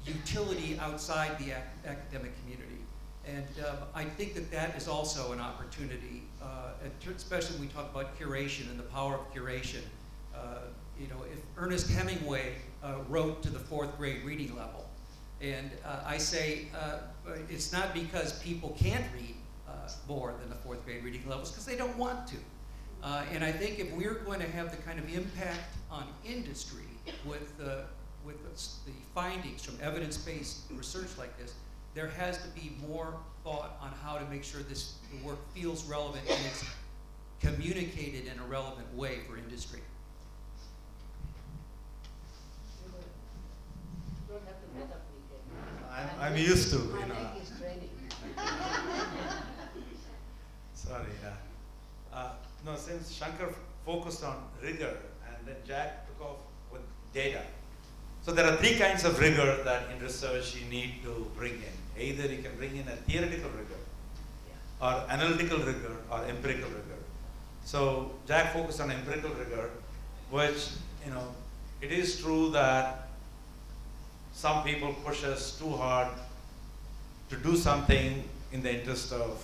utility outside the academic community? And I think that that is also an opportunity, especially when we talk about curation and the power of curation. You know, if Ernest Hemingway wrote to the 4th grade reading level, and I say it's not because people can't read more than the 4th grade reading levels, because they don't want to. And I think if we're going to have the kind of impact on industry with the findings from evidence-based research like this, there has to be more thought on how to make sure the work feels relevant and it's communicated in a relevant way for industry. You don't have to get up, PK. I'm used to, My you know. leg is training. Sorry. No, since Shankar focused on rigor and then Jack took off with data. So there are 3 kinds of rigor that in research you need to bring in. Either you can bring in a theoretical rigor, or analytical rigor, or empirical rigor. So Jack focused on empirical rigor, which, you know, it is true that some people push us too hard to do something in the interest of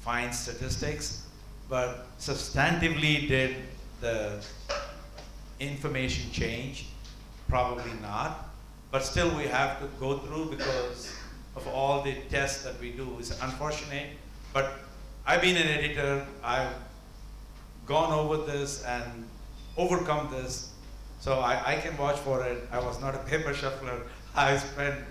fine statistics, but substantively did the information change? Probably not, but still we have to go through because of all the tests that we do. It's unfortunate, but I've been an editor, I've gone over this and overcome this, so I can vouch for it. I was not a paper shuffler. I spent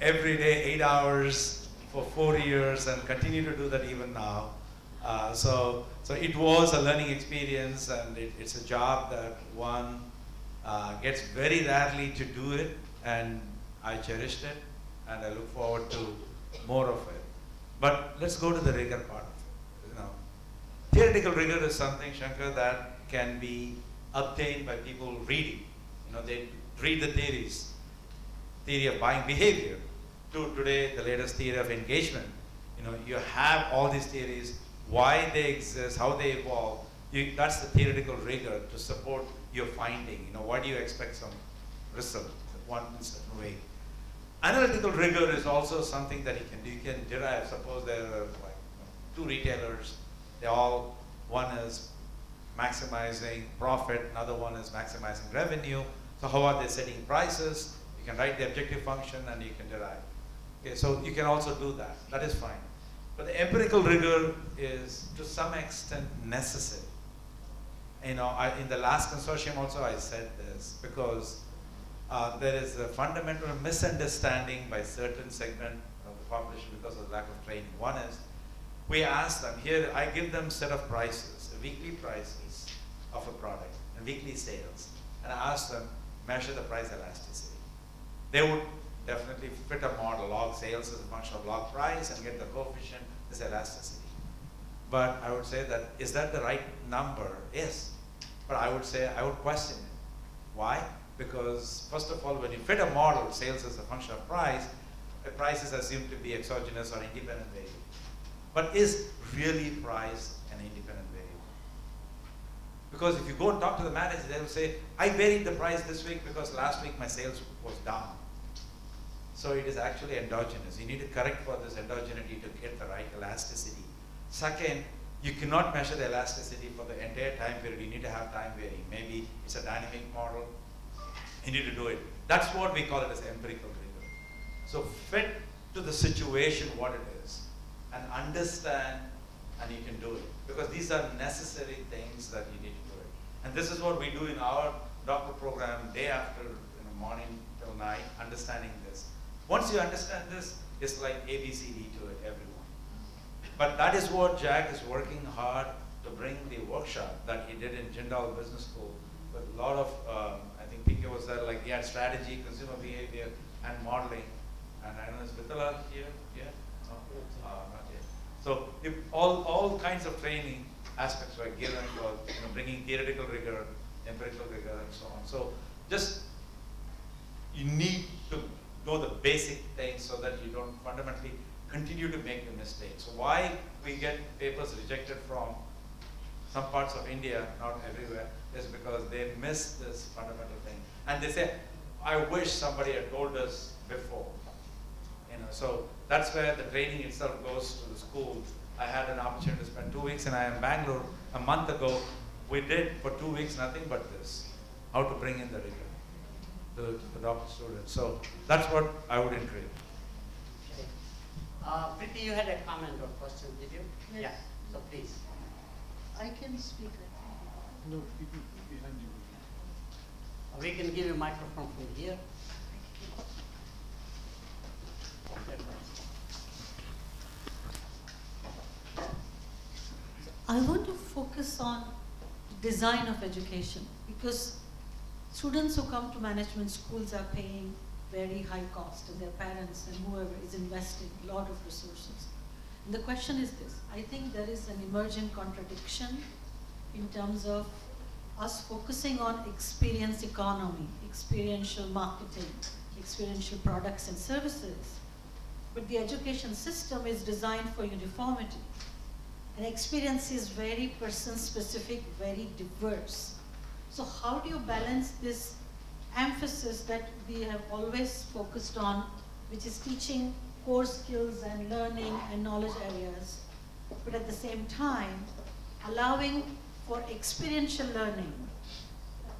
every day 8 hours for 4 years and continue to do that even now. So it was a learning experience, and it's a job that one gets very rarely to do it, and I cherished it, and I look forward to more of it. But let's go to the rigor part. You know, theoretical rigor is something, Shankar, that can be obtained by people reading. You know, they read the theories, theory of buying behavior, to today the latest theory of engagement. You know, you have all these theories, why they exist, how they evolve. That's the theoretical rigor to support your finding. You know, why do you expect some result, one certain way? Analytical rigor is also something that you can do. You can derive, suppose there are like two retailers, one is maximizing profit, another one is maximizing revenue. So how are they setting prices? You can write the objective function and you can derive. Okay, so you can also do that. That is fine. But the empirical rigor is to some extent necessary. You know, in the last consortium also I said this because there is a fundamental misunderstanding by certain segment of the population because of lack of training. One is, we ask them, here I give them set of prices, weekly prices of a product and weekly sales, and I ask them, measure the price elasticity. They would definitely fit a model, log sales as a function of log price and get the coefficient, this elasticity. But I would say that, is that the right number? Yes. But I would say, I would question it. Why? Because first of all, when you fit a model, sales as a function of price, the price is assumed to be exogenous or independent variable. But is really price an independent variable? Because if you go and talk to the manager, they will say, I varied the price this week because last week my sales was down. So it is actually endogenous. You need to correct for this endogeneity to get the right elasticity. Second, you cannot measure the elasticity for the entire time period. You need to have time varying. Maybe it's a dynamic model. You need to do it. That's what we call it as empirical rigor. So fit to the situation what it is and understand, and you can do it. Because these are necessary things that you need to do it. And this is what we do in our doctoral program day after morning till night, understanding this. Once you understand this, it's like ABCD to it, everyone. But that is what Jack is working hard to bring the workshop that he did in Jindal Business School with a lot of, I think PK was there, like he had strategy, consumer behavior, and modeling. And I don't know, is Vitala here? Yeah? No? Not yet. So if all kinds of training aspects were given for bringing theoretical rigor, empirical rigor, and so on. So just, you need to know the basic things so that you don't fundamentally continue to make the mistakes. So why we get papers rejected from some parts of India, not everywhere, is because they miss this fundamental thing. And they say, I wish somebody had told us before. So that's where the training itself goes to the school. I had an opportunity to spend 2 weeks in Bangalore a month ago. We did for 2 weeks nothing but this, how to bring in the rigor to the doctoral students. So that's what I would encourage. Preeti, you had a comment or question, did you? Yes. Yeah, so please. I can speak, I think. No, people behind you. We can give you a microphone from here. I want to focus on design of education because students who come to management schools are paying very high cost and their parents and whoever is investing a lot of resources. And the question is this, I think there is an emerging contradiction in terms of us focusing on experience economy, experiential marketing, experiential products and services, but the education system is designed for uniformity. And experience is very person-specific, very diverse. So how do you balance this emphasis that we have always focused on, which is teaching core skills and learning and knowledge areas, but at the same time, allowing for experiential learning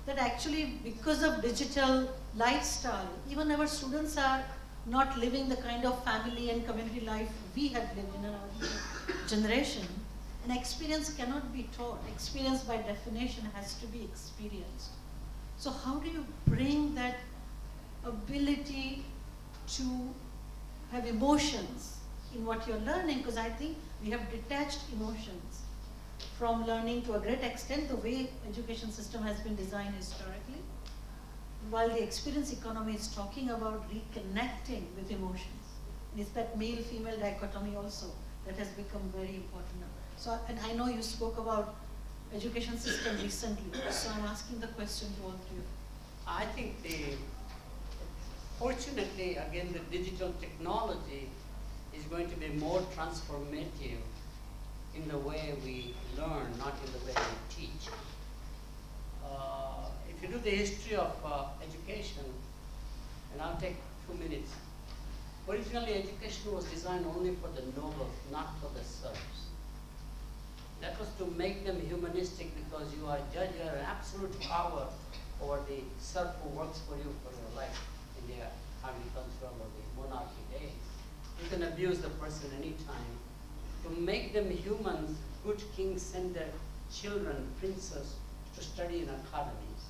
that actually, because of digital lifestyle, even our students are not living the kind of family and community life we had lived in our generation. And experience cannot be taught. Experience by definition has to be experienced. So how do you bring that ability to have emotions in what you're learning? Because I think we have detached emotions from learning to a great extent, the way education system has been designed historically, while the experience economy is talking about reconnecting with emotions. And it's that male-female dichotomy also that has become very important now. So, and I know you spoke about education system recently, so I'm asking the question to all of you. I think fortunately, again, the digital technology is going to be more transformative in the way we learn, not in the way we teach. If you do the history of education, and I'll take 2 minutes, Originally, education was designed only for the nobles, not for the serfs. That was to make them humanistic, because you are judge, you have an absolute power over the serf who works for you for your life in the agricultural or the monarchy days. You can abuse the person anytime. To make them humans, good kings send their children, princes, to study in academies.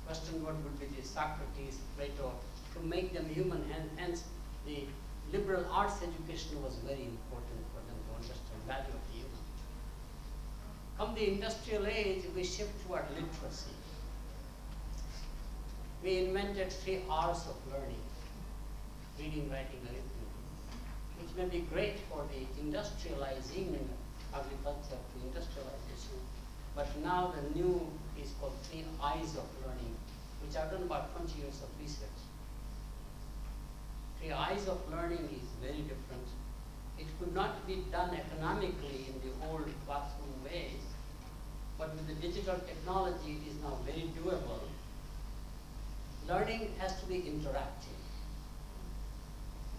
Western world would be the Socrates, Plato, to make them human, and hence the liberal arts education was very important for them to understand the value of the human. Come the industrial age, we shift toward literacy. We invented 3 R's of learning: reading, writing, arithmetic, which may be great for the industrializing agriculture to industrialization. But now the new is called 3 I's of learning, which I've done about 20 years of research. 3 I's of learning is very different. It could not be done economically in the old classroom ways, but with the digital technology it is now very doable. Learning has to be interactive.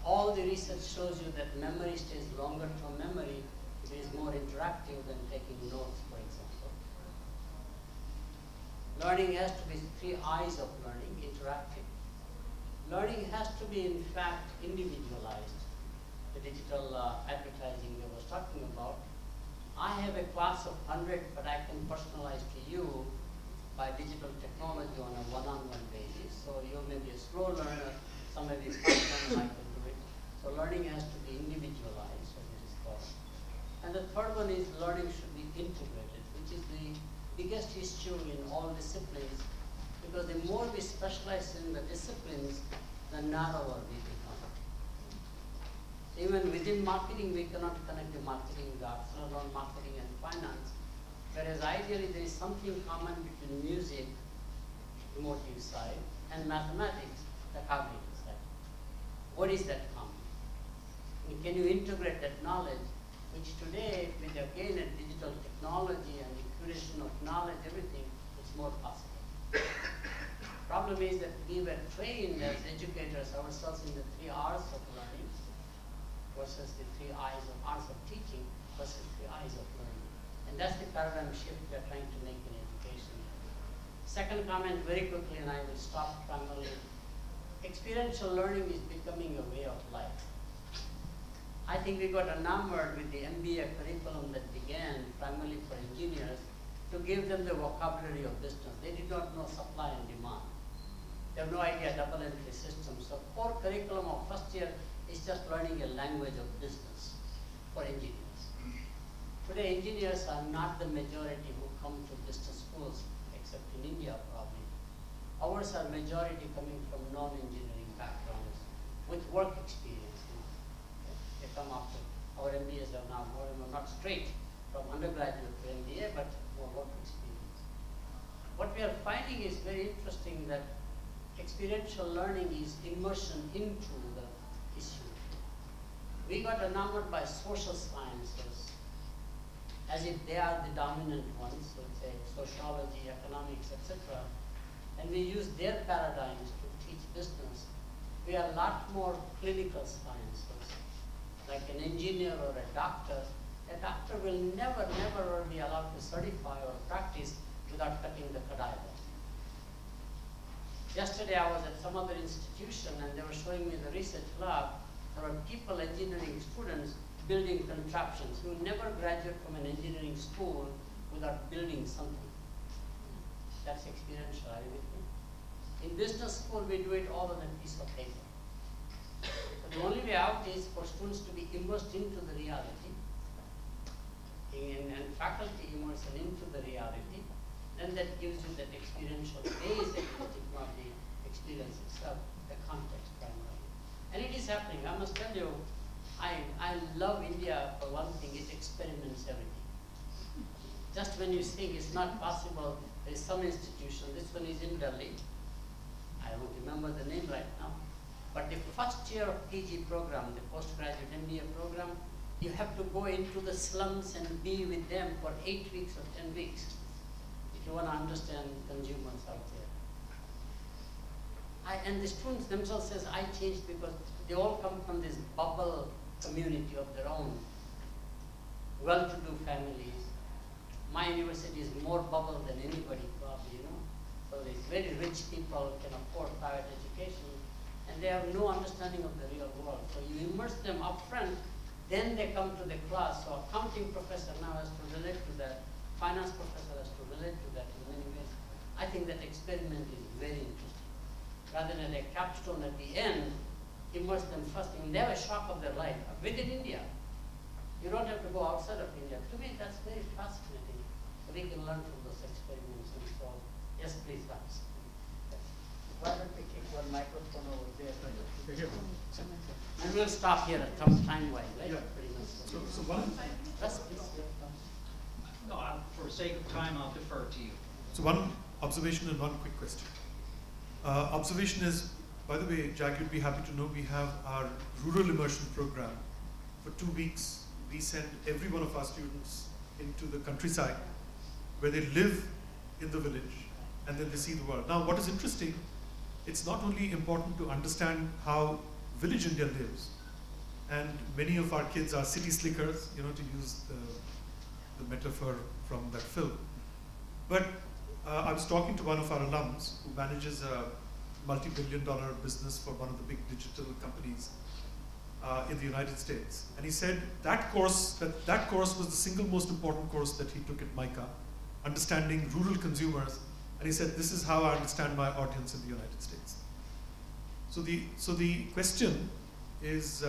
All the research shows you that memory stays longer term memory if it is more interactive than taking notes, for example. Learning has to be 3 I's of learning, interactive. Learning has to be, in fact, individualized. The digital advertising I was talking about. I have a class of 100, but I can personalize to you by digital technology on a one-on-one basis. So you may be a slow learner, some may be fast learner, I can do it. So learning has to be individualized, as it is called. And the third one is learning should be integrated, which is the biggest issue in all disciplines, because the more we specialize in the disciplines, the narrower we become. Even within marketing, we cannot connect the marketing with arts, let alone marketing and finance. Whereas ideally there is something common between music, emotive side, and mathematics, the cognitive side. What is that common? Can you integrate that knowledge, which today, with again a digital technology and the curation of knowledge, everything, it's more possible. Problem is that we were trained as educators ourselves in the 3 R's of learning versus the 3 I's of arts of teaching versus 3 I's of learning. And that's the paradigm shift we are trying to make in education. Second comment very quickly, and I will stop primarily. Experiential learning is becoming a way of life. I think we got enamored with the MBA curriculum that began primarily for engineers to give them the vocabulary of business. They did not know supply and demand. They have no idea double entry system. So core curriculum of first year is just learning a language of business for engineers. Today engineers are not the majority who come to business schools, except in India probably. Ours are majority coming from non-engineering backgrounds with work experience. They come after. Our MBAs are now more and more not straight from undergraduate to MBA, but more work experience. What we are finding is very interesting, that experiential learning is immersion into the issue. We got enamored by social sciences as if they are the dominant ones, let's say sociology, economics, etc. And we use their paradigms to teach business. We are a lot more clinical sciences. Like an engineer or a doctor will never be allowed to certify or practice without cutting the cadaver. Yesterday I was at some other institution and they were showing me the research lab. There were people, engineering students, building contraptions who never graduate from an engineering school without building something. That's experiential, are you with me? In business school we do it all on a piece of paper. So the only way out is for students to be immersed into the reality, and faculty immersion into the reality. Then that gives you that experiential base that you think about the experience itself, the context primarily. And it is happening. I must tell you, I love India for one thing, it experiments everything. Just when you think it's not possible, there is some institution, this one is in Delhi, I don't remember the name right now, but the first year of PG program, the postgraduate MBA program, you have to go into the slums and be with them for 8 weeks or 10 weeks. You want to understand consumers out there. And the students themselves says, I changed because they all come from this bubble bubble community of their own, well-to-do families. My university is more bubble than anybody probably, you know. So these very rich people can afford private education, and they have no understanding of the real world. So you immerse them up front, then they come to the class. So accounting professor now has to relate to that, finance professor has to relate to that in many ways. I think that experiment is very interesting. Rather than a capstone at the end, immerse them first, and they have a shock of their life within India. You don't have to go outside of India. To me, that's very fascinating. We can learn from those experiments, and so, yes, please, Vance. Why don't we kick one microphone over there? And we'll stop here at time-wise, right? Yeah. Pretty much. So one, Yes, please. No, for sake of time, I'll defer to you. so one observation and one quick question. Observation is, by the way, Jack, you'd be happy to know we have our rural immersion program. For 2 weeks, we send every one of our students into the countryside where they live in the village and then they see the world. Now, what is interesting, it's not only important to understand how village India lives, and many of our kids are city slickers, you know, to use the metaphor from that film. But I was talking to one of our alums who manages a multi-billion-dollar business for one of the big digital companies in the United States. And he said that course was the single most important course that he took at MICA, understanding rural consumers. And he said, this is how I understand my audience in the United States. So the question is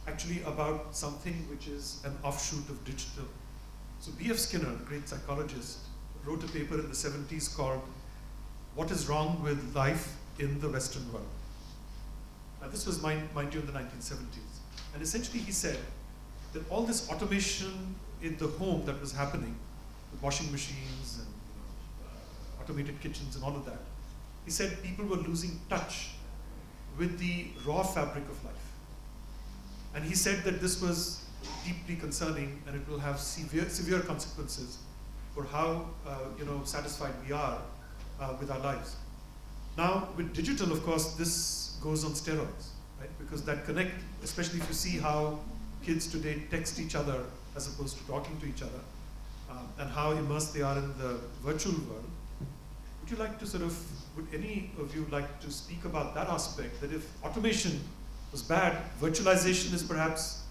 actually about something which is an offshoot of digital. So B.F. Skinner, the great psychologist, wrote a paper in the 70s called What is Wrong with Life in the Western World? This was, mind you, in the 1970s. And essentially he said that all this automation in the home that was happening, with washing machines and automated kitchens and all of that, he said people were losing touch with the raw fabric of life. And he said that this was deeply concerning and it will have severe consequences for how satisfied we are with our lives. Now, with digital, of course, this goes on steroids, right? Because that connect, especially if you see how kids today text each other as opposed to talking to each other, and how immersed they are in the virtual world. Would you like to would any of you like to speak about that aspect, that if automation was bad, virtualization is perhaps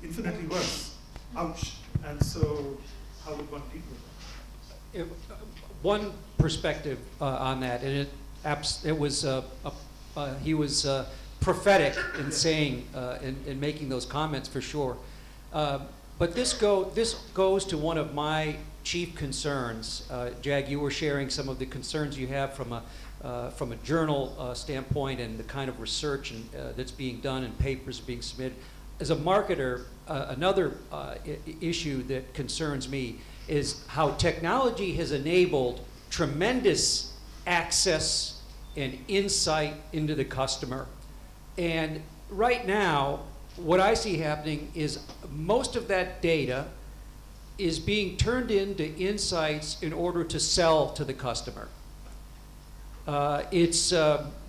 infinitely worse? Ouch. And so how would one deal with that? One perspective on that, and he was prophetic in saying, in making those comments for sure. But this goes to one of my chief concerns. Jag, you were sharing some of the concerns you have from a journal standpoint and the kind of research that's being done and papers being submitted. As a marketer, another issue that concerns me is how technology has enabled tremendous access and insight into the customer. And right now, what I see happening is most of that data is being turned into insights in order to sell to the customer. It's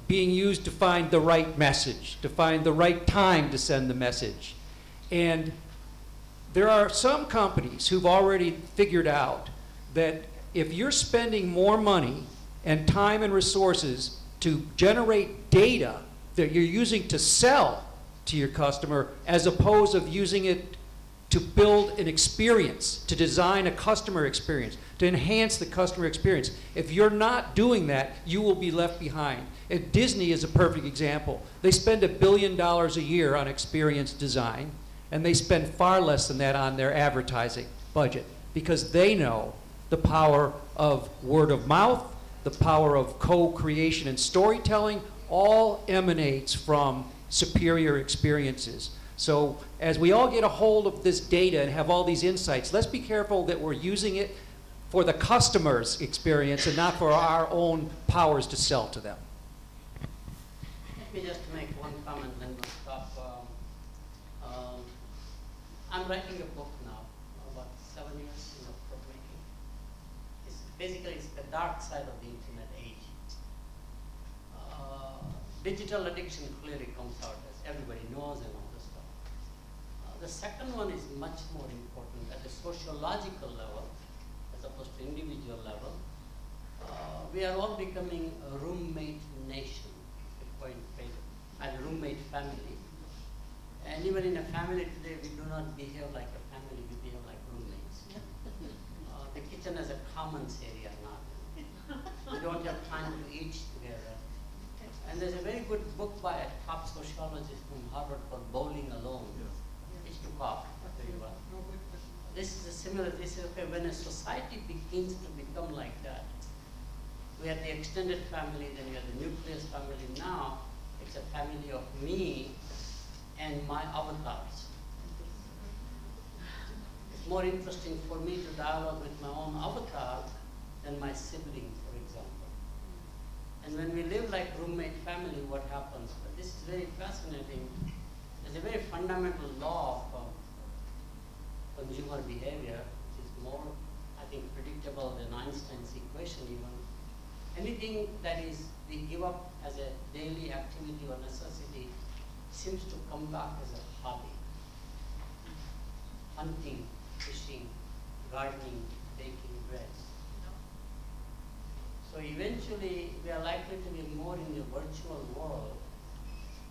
being used to find the right message, to find the right time to send the message. And there are some companies who've already figured out that if you're spending more money and time and resources to generate data that you're using to sell to your customer as opposed to using it to build an experience, to design a customer experience, to enhance the customer experience. If you're not doing that, you will be left behind. And Disney is a perfect example. They spend $1 billion a year on experience design, and they spend far less than that on their advertising budget because they know the power of word of mouth, the power of co-creation and storytelling all emanates from superior experiences. So as we all get a hold of this data and have all these insights, let's be careful that we're using it for the customer's experience and not for our own powers to sell to them. Let me just make one comment and then we'll stop. I'm writing a book now, about 7 years in book making. Basically, it's the dark side of the internet age. Digital addiction clearly comes out, as everybody knows and all this. The second one is much more important at a sociological level as opposed to individual level. We are all becoming a roommate nation, and a roommate family. And even in a family today, we do not behave like a family, we behave like roommates. The kitchen is a commons area now. We don't have time to eat together. And there's a very good book by a top sociologist from Harvard called Bowling Alone. It's to cop very well. This is a similar, this is okay, when a society begins to become like that, we have the extended family, then we have the nucleus family. Now, it's a family of me and my avatars. It's more interesting for me to dialogue with my own avatar than my sibling, for example. And when we live like roommate family, what happens? But this is very fascinating. There's a very fundamental law of consumer behavior, which is more, I think, predictable than Einstein's equation even. Anything that is we give up as a daily activity or necessity seems to come back as a hobby. Hunting, fishing, gardening, baking bread. So eventually we are likely to be more in the virtual world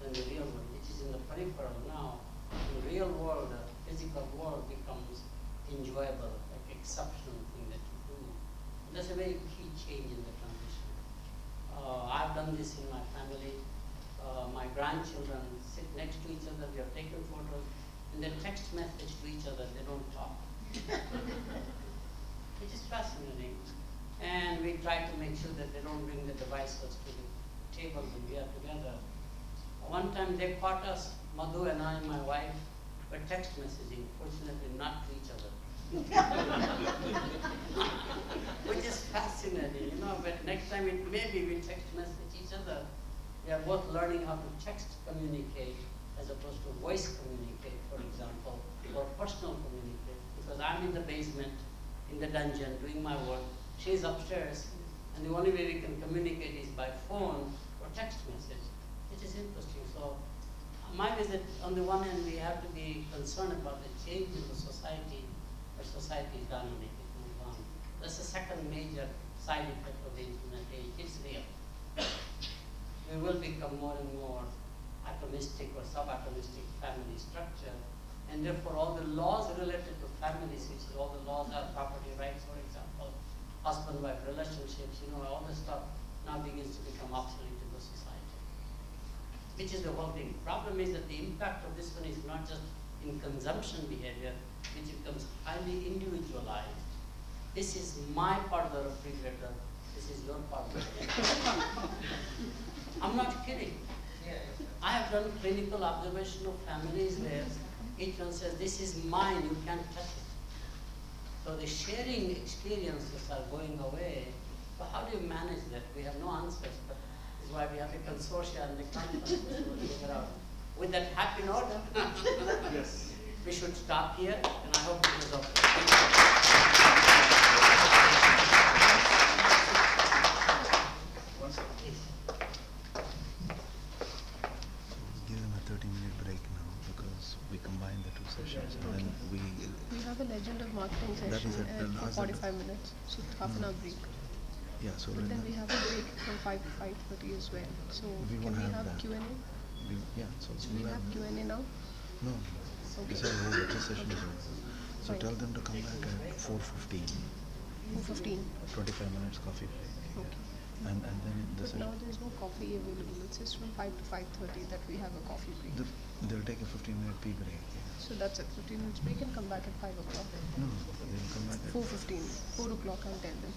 than the real world, which is in the peripheral now. In the real world, the physical world becomes enjoyable, like exceptional thing that you do. And that's a very key change in the transition. I've done this in my family. My grandchildren sit next to each other, we have taken photos, and they text message to each other, they don't talk. Which is fascinating. And we try to make sure that they don't bring the devices to the table when we are together. One time they caught us, Madhu and I and my wife, were text messaging, fortunately not to each other. Which is fascinating, you know, but next time maybe we text message each other. We are both learning how to text communicate as opposed to voice communicate, for example, or personal communicate. Because I'm in the basement, in the dungeon, doing my work. She's upstairs, and the only way we can communicate is by phone or text message, which is interesting. So my visit, on the one hand, we have to be concerned about the change in the society, but society is dynamic, it moves on. That's the second major side effect of the internet age. It's real. We will become more and more atomistic or subatomistic family structure, and therefore all the laws related to families, which is all the laws are property rights, for example, husband-wife relationships, you know, all this stuff now begins to become obsolete in the society. Which is the whole thing. The problem is that the impact of this one is not just in consumption behavior, which becomes highly individualized. This is my part of the refrigerator, this is your part of the refrigerator. I'm not kidding. I have done clinical observation of families where each one says, this is mine, you can't touch it. So the sharing experiences are going away. So how do you manage that? We have no answers, but this is why we have a consortia and the conference to figure out. With that happy note, yes, we should stop here, and I hope it was okay. Give them a 30-minute break now because we combine the two sessions and then we have a legend of marketing session for 45 minutes, so half an hour break. Yeah, so but then we have a break from 5 to 5:30 as well. So we can we have that. Q&A? Yeah, so we have Q&A now? No, okay. This is over, this session is over. So Fine. tell them to come back at 4:15. 4:15. 25 minutes coffee break. Okay. And then the but session. now there is no coffee available. It's just from 5 to 5:30 that we have a coffee break. They'll take a 15-minute tea break. Yeah. So that's it. 15 minutes break and come back at 5 o'clock. No, they'll come back at 4:15. 4 o'clock I'll tell them.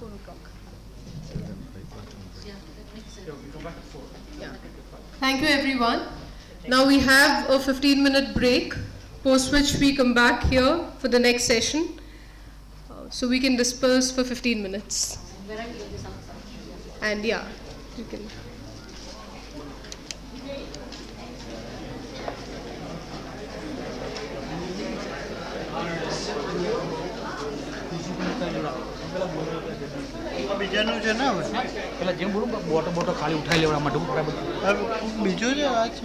4 o'clock. Tell them breakfast and break. Yeah, we come back at 4. Yeah. Thank you, everyone. Now we have a 15-minute break, post which we come back here for the next session. So we can disperse for 15 minutes. And yeah, you can. બીજાનું છે ને હવે પેલા જેમ બોલું બોટો બોટો ખાલી ઉઠાઈ લેવા માટે બીજું છે આ છે